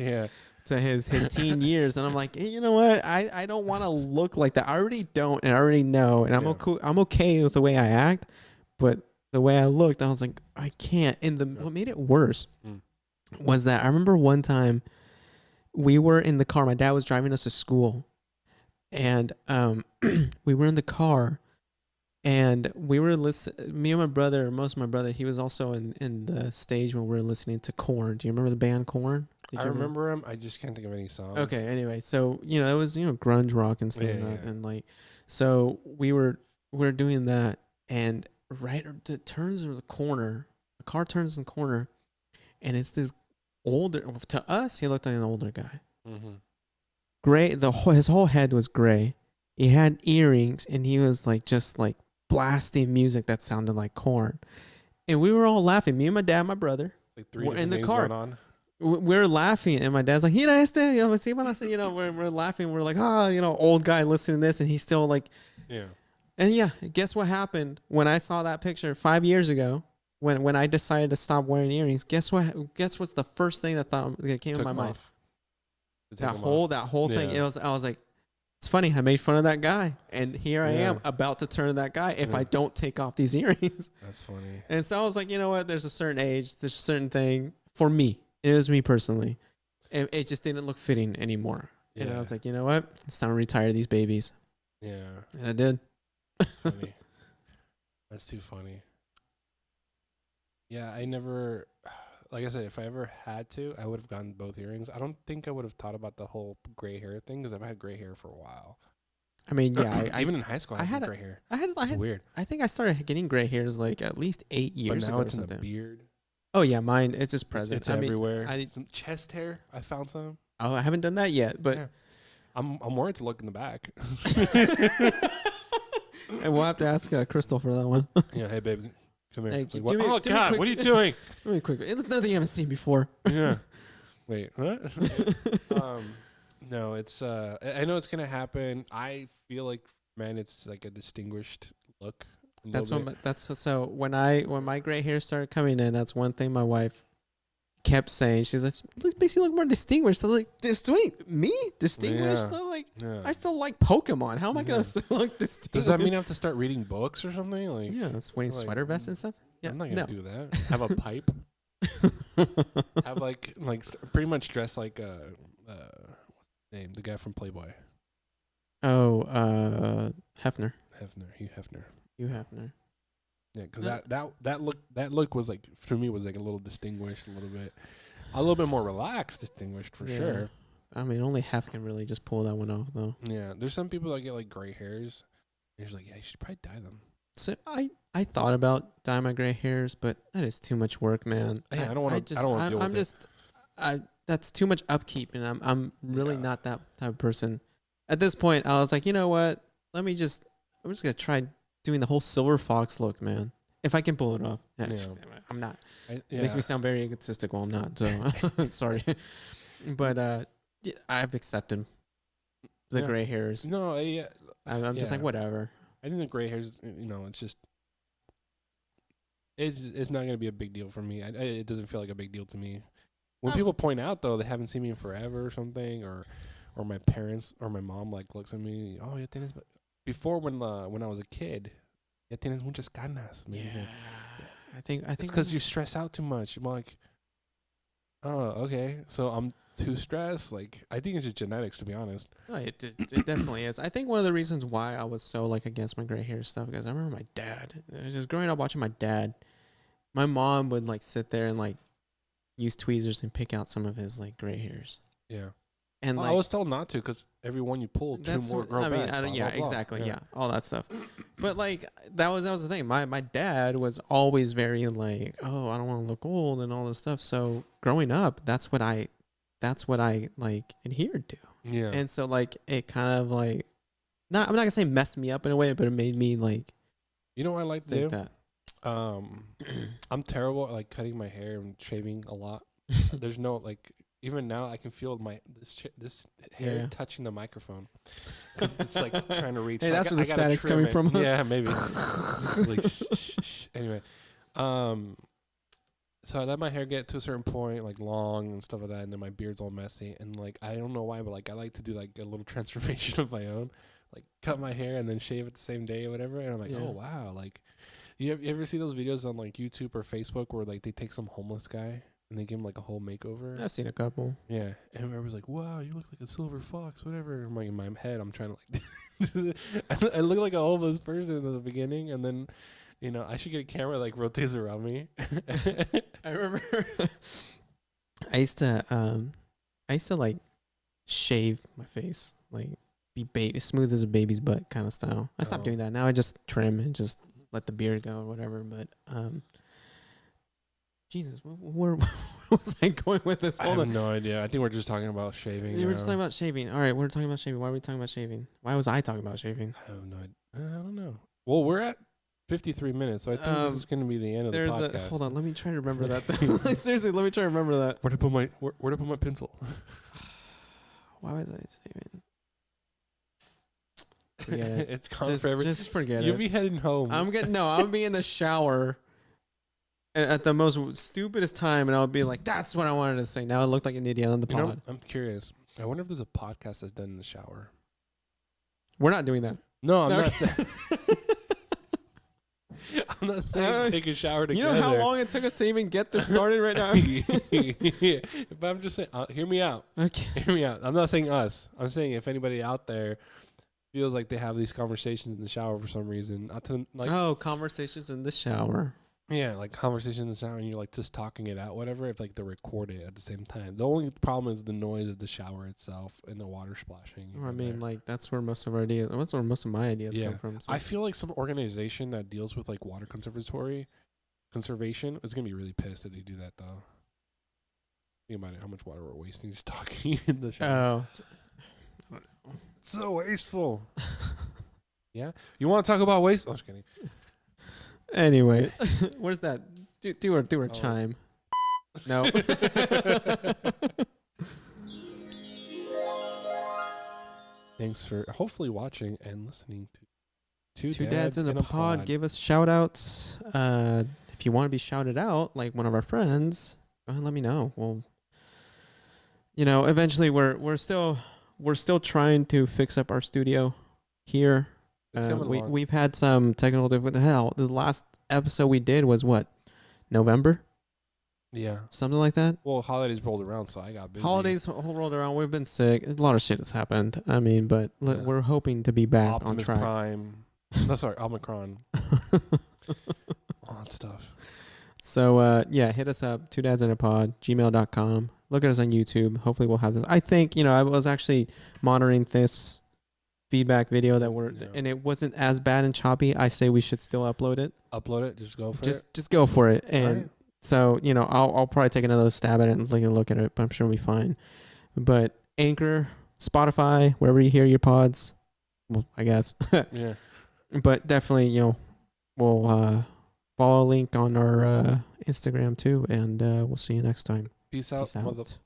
S2: to his teen years. And I'm like, hey, you know what? I don't want to look like that. I already don't. And I already know. And I'm okay with the way I act, but the way I looked, I was like, I can't. And what made it worse was that I remember one time we were in the car. My dad was driving us to school, and we were in the car, and we were listening. Me and my brother, most of my brother, he was also in the stage when we were listening to Corn. Do you remember the band Corn?
S1: I remember him. I just can't think of any songs.
S2: Okay. Anyway, so it was grunge rock and stuff, and like, so we were doing that, and right, it turns the corner. The car turns the corner, and it's this older. To us, he looked like an older guy. Mm-hmm. Gray. His whole head was gray. He had earrings, and he was like just like blasting music that sounded like Corn. And we were all laughing. Me and my dad, my brother,
S1: like three
S2: in the
S1: car.
S2: We're laughing, and my dad's like, we're laughing. We're like, old guy listening to this, and he's still like, yeah. And guess what happened when I saw that picture 5 years ago? When I decided to stop wearing earrings, guess what's the first thing that came in my mind? That whole thing. I was like, it's funny. I made fun of that guy, and here I am about to turn that guy if I don't take off these earrings.
S1: That's funny.
S2: And so I was like, you know what? There's a certain age, there's a certain thing for me. It was me personally. It just didn't look fitting anymore. Yeah. And I was like, you know what? It's time to retire these babies. Yeah. And I did.
S1: That's funny. That's too funny. Yeah, I never, like I said, if I ever had to, I would have gotten both earrings. I don't think I would have thought about the whole gray hair thing because I've had gray hair for a while.
S2: I mean, yeah.
S1: Even in high school, I had gray hair.
S2: It's weird. I think I started getting gray hairs like at least 8 years ago.
S1: But now it's in the beard.
S2: Oh, yeah, mine, it's just present.
S1: It's everywhere. Some chest hair, I found some.
S2: Oh, I haven't done that yet, but. Yeah.
S1: I'm worried to look in the back.
S2: And we'll have to ask Crystal for that one.
S1: Yeah, hey, baby, Come here.
S2: Hey,
S1: Like,
S2: do
S1: what?
S2: me-
S1: Oh
S2: do me
S1: God,
S2: quick-
S1: what are you doing?
S2: Really quick. It's nothing you haven't seen before.
S1: Yeah. Wait, what? No, it's I know it's gonna happen. I feel like, man, it's like a distinguished look.
S2: That's so when my gray hair started coming in, that's one thing my wife kept saying. She's like, makes you look more distinguished. I was like, distinguished? Me? Distinguished?
S1: Yeah.
S2: I'm like,
S1: Yeah.
S2: I still like Pokemon. How am I
S1: Yeah.
S2: gonna still look distinguished?
S1: Does that mean I have to start reading books or something? Like,
S2: Yeah, it's wearing
S1: like,
S2: sweater vests and stuff. Yeah,
S1: I'm not gonna
S2: no.
S1: do that. Have a pipe. Have like pretty much dress like what's his name? The guy from Playboy.
S2: Oh, Hefner.
S1: Hugh Hefner.
S2: Hugh Hefner.
S1: Yeah, because that look was like, for me, was like a little distinguished, a little bit more relaxed, distinguished for sure.
S2: I mean, only Hef can really just pull that one off, though.
S1: Yeah, there's some people that get like gray hairs. You're just like, yeah, you should probably dye them.
S2: So I thought about dyeing my gray hairs, but that is too much work, man.
S1: Yeah, I don't want to deal with it.
S2: That's too much upkeep, and I'm really not that type of person. At this point, I was like, you know what? I'm just gonna try doing the whole silver fox look, man. If I can pull it off. Yeah. I'm not. It makes me sound very egotistical. I'm not. So sorry, but I've accepted the gray hairs.
S1: No, yeah.
S2: I'm just like, whatever.
S1: I think the gray hairs, it's just, it's not gonna be a big deal for me. It doesn't feel like a big deal to me. When people point out though they haven't seen me in forever or something, or my parents or my mom like looks at me, oh, ya tienes, before when I was a kid, ya tienes muchas canas.
S2: Yeah. I think
S1: it's because you stress out too much. I'm like, oh, okay, so I'm too stressed. Like, I think it's just genetics, to be honest.
S2: No, it definitely is. I think one of the reasons why I was so like against my gray hair stuff, because I remember my dad. It was just growing up watching my dad. My mom would like sit there and like use tweezers and pick out some of his like gray hairs.
S1: Yeah.
S2: And
S1: I was told not to, because every one you pull, two more grow back.
S2: Exactly. Yeah, all that stuff. But like that was the thing. My dad was always very like, oh, I don't want to look old and all this stuff. So growing up, that's what I like adhered to.
S1: Yeah.
S2: And so like it kind of like, I'm not gonna say messed me up in a way, but it made me like,
S1: you know what I like to
S2: think
S1: do?
S2: that.
S1: I'm terrible at like cutting my hair and shaving a lot. There's no like. Even now, I can feel this hair touching the microphone, because it's like trying to reach.
S2: Hey, that's where the static's coming from. Huh?
S1: Yeah, maybe. Like, anyway, so I let my hair get to a certain point, like long and stuff like that, and then my beard's all messy. And like, I don't know why, but like I like to do like a little transformation of my own, like cut my hair and then shave it the same day or whatever. And I'm like, oh wow, like you ever see those videos on like YouTube or Facebook where like they take some homeless guy and they give him like a whole makeover?
S2: I've seen a couple.
S1: Yeah, and everyone's like, "Wow, you look like a silver fox, whatever." I'm like, in my head, I'm trying to like, I look like a homeless person in the beginning, and then, I should get a camera that, like, rotates around me.
S2: I remember, I used to like shave my face, like be smooth as a baby's butt kind of style. I stopped doing that. Now I just trim and just let the beard go or whatever. But Jesus, where was I going with this?
S1: I have no idea. I think we're just talking about shaving.
S2: You were just talking about shaving. All right, we're talking about shaving. Why are we talking about shaving? Why was I talking about shaving?
S1: I have no idea. I don't know. Well, we're at 53 minutes, so I think this is going to be the end of the podcast.
S2: Hold on, let me try to remember that. Seriously, let me try to remember that.
S1: Where'd I put my pencil?
S2: Why was I saving? Forget it.
S1: It's gone forever.
S2: Just forget it.
S1: You'll be heading home.
S2: I'm gonna be in the shower at the most stupidest time, and I'll be like, "That's what I wanted to say." Now I look like an idiot on the pod.
S1: I'm curious. I wonder if there's a podcast that's done in the shower.
S2: We're not doing that.
S1: No, I'm not saying. I'm not saying take a shower together.
S2: You know how long it took us to even get this started right now?
S1: Yeah. But I'm just saying, hear me out.
S2: Okay.
S1: Hear me out. I'm not saying us. I'm saying if anybody out there feels like they have these conversations in the shower for some reason.
S2: Conversations in the shower.
S1: Yeah, like conversations in the shower, and you're like just talking it out, whatever. If like they record it at the same time, the only problem is the noise of the shower itself and the water splashing.
S2: Well, I mean, like that's where most of our ideas. That's where most of my ideas come from. So.
S1: I feel like some organization that deals with like water conservation is gonna be really pissed if they do that, though. Think about it, how much water we're wasting just talking in the shower.
S2: Oh,
S1: it's so wasteful. Yeah, you want to talk about waste? I'm just kidding.
S2: Anyway, where's that? Do our
S1: Oh.
S2: chime. No.
S1: Thanks for hopefully watching and listening to
S2: Two dads in a pod. Give us shout outs. If you want to be shouted out like one of our friends, go ahead and let me know. Well, eventually we're still trying to fix up our studio here.
S1: It's coming along.
S2: We've had some technical difficulty. Hell, the last episode we did was what? November?
S1: Yeah.
S2: Something like that.
S1: Well, holidays rolled around, so I got busy.
S2: Holidays rolled around. We've been sick. A lot of shit has happened. I mean, but we're hoping to be back
S1: Optimus
S2: on track.
S1: Prime. No, sorry, Omicron. All that stuff.
S2: So, hit us up, 2dadsinapod, gmail.com. Look at us on YouTube. Hopefully we'll have this. I think, I was actually monitoring this feedback video and it wasn't as bad and choppy. I say we should still upload it.
S1: Upload it. Just go for it.
S2: Just go for it. And
S1: right.
S2: so, I'll probably take another stab at it and look at it, but I'm sure we'll be fine. But Anchor, Spotify, wherever you hear your pods, well, I guess.
S1: Yeah.
S2: But definitely, we'll follow a link on our Instagram too, and we'll see you next time.
S1: Peace out.
S2: Peace out.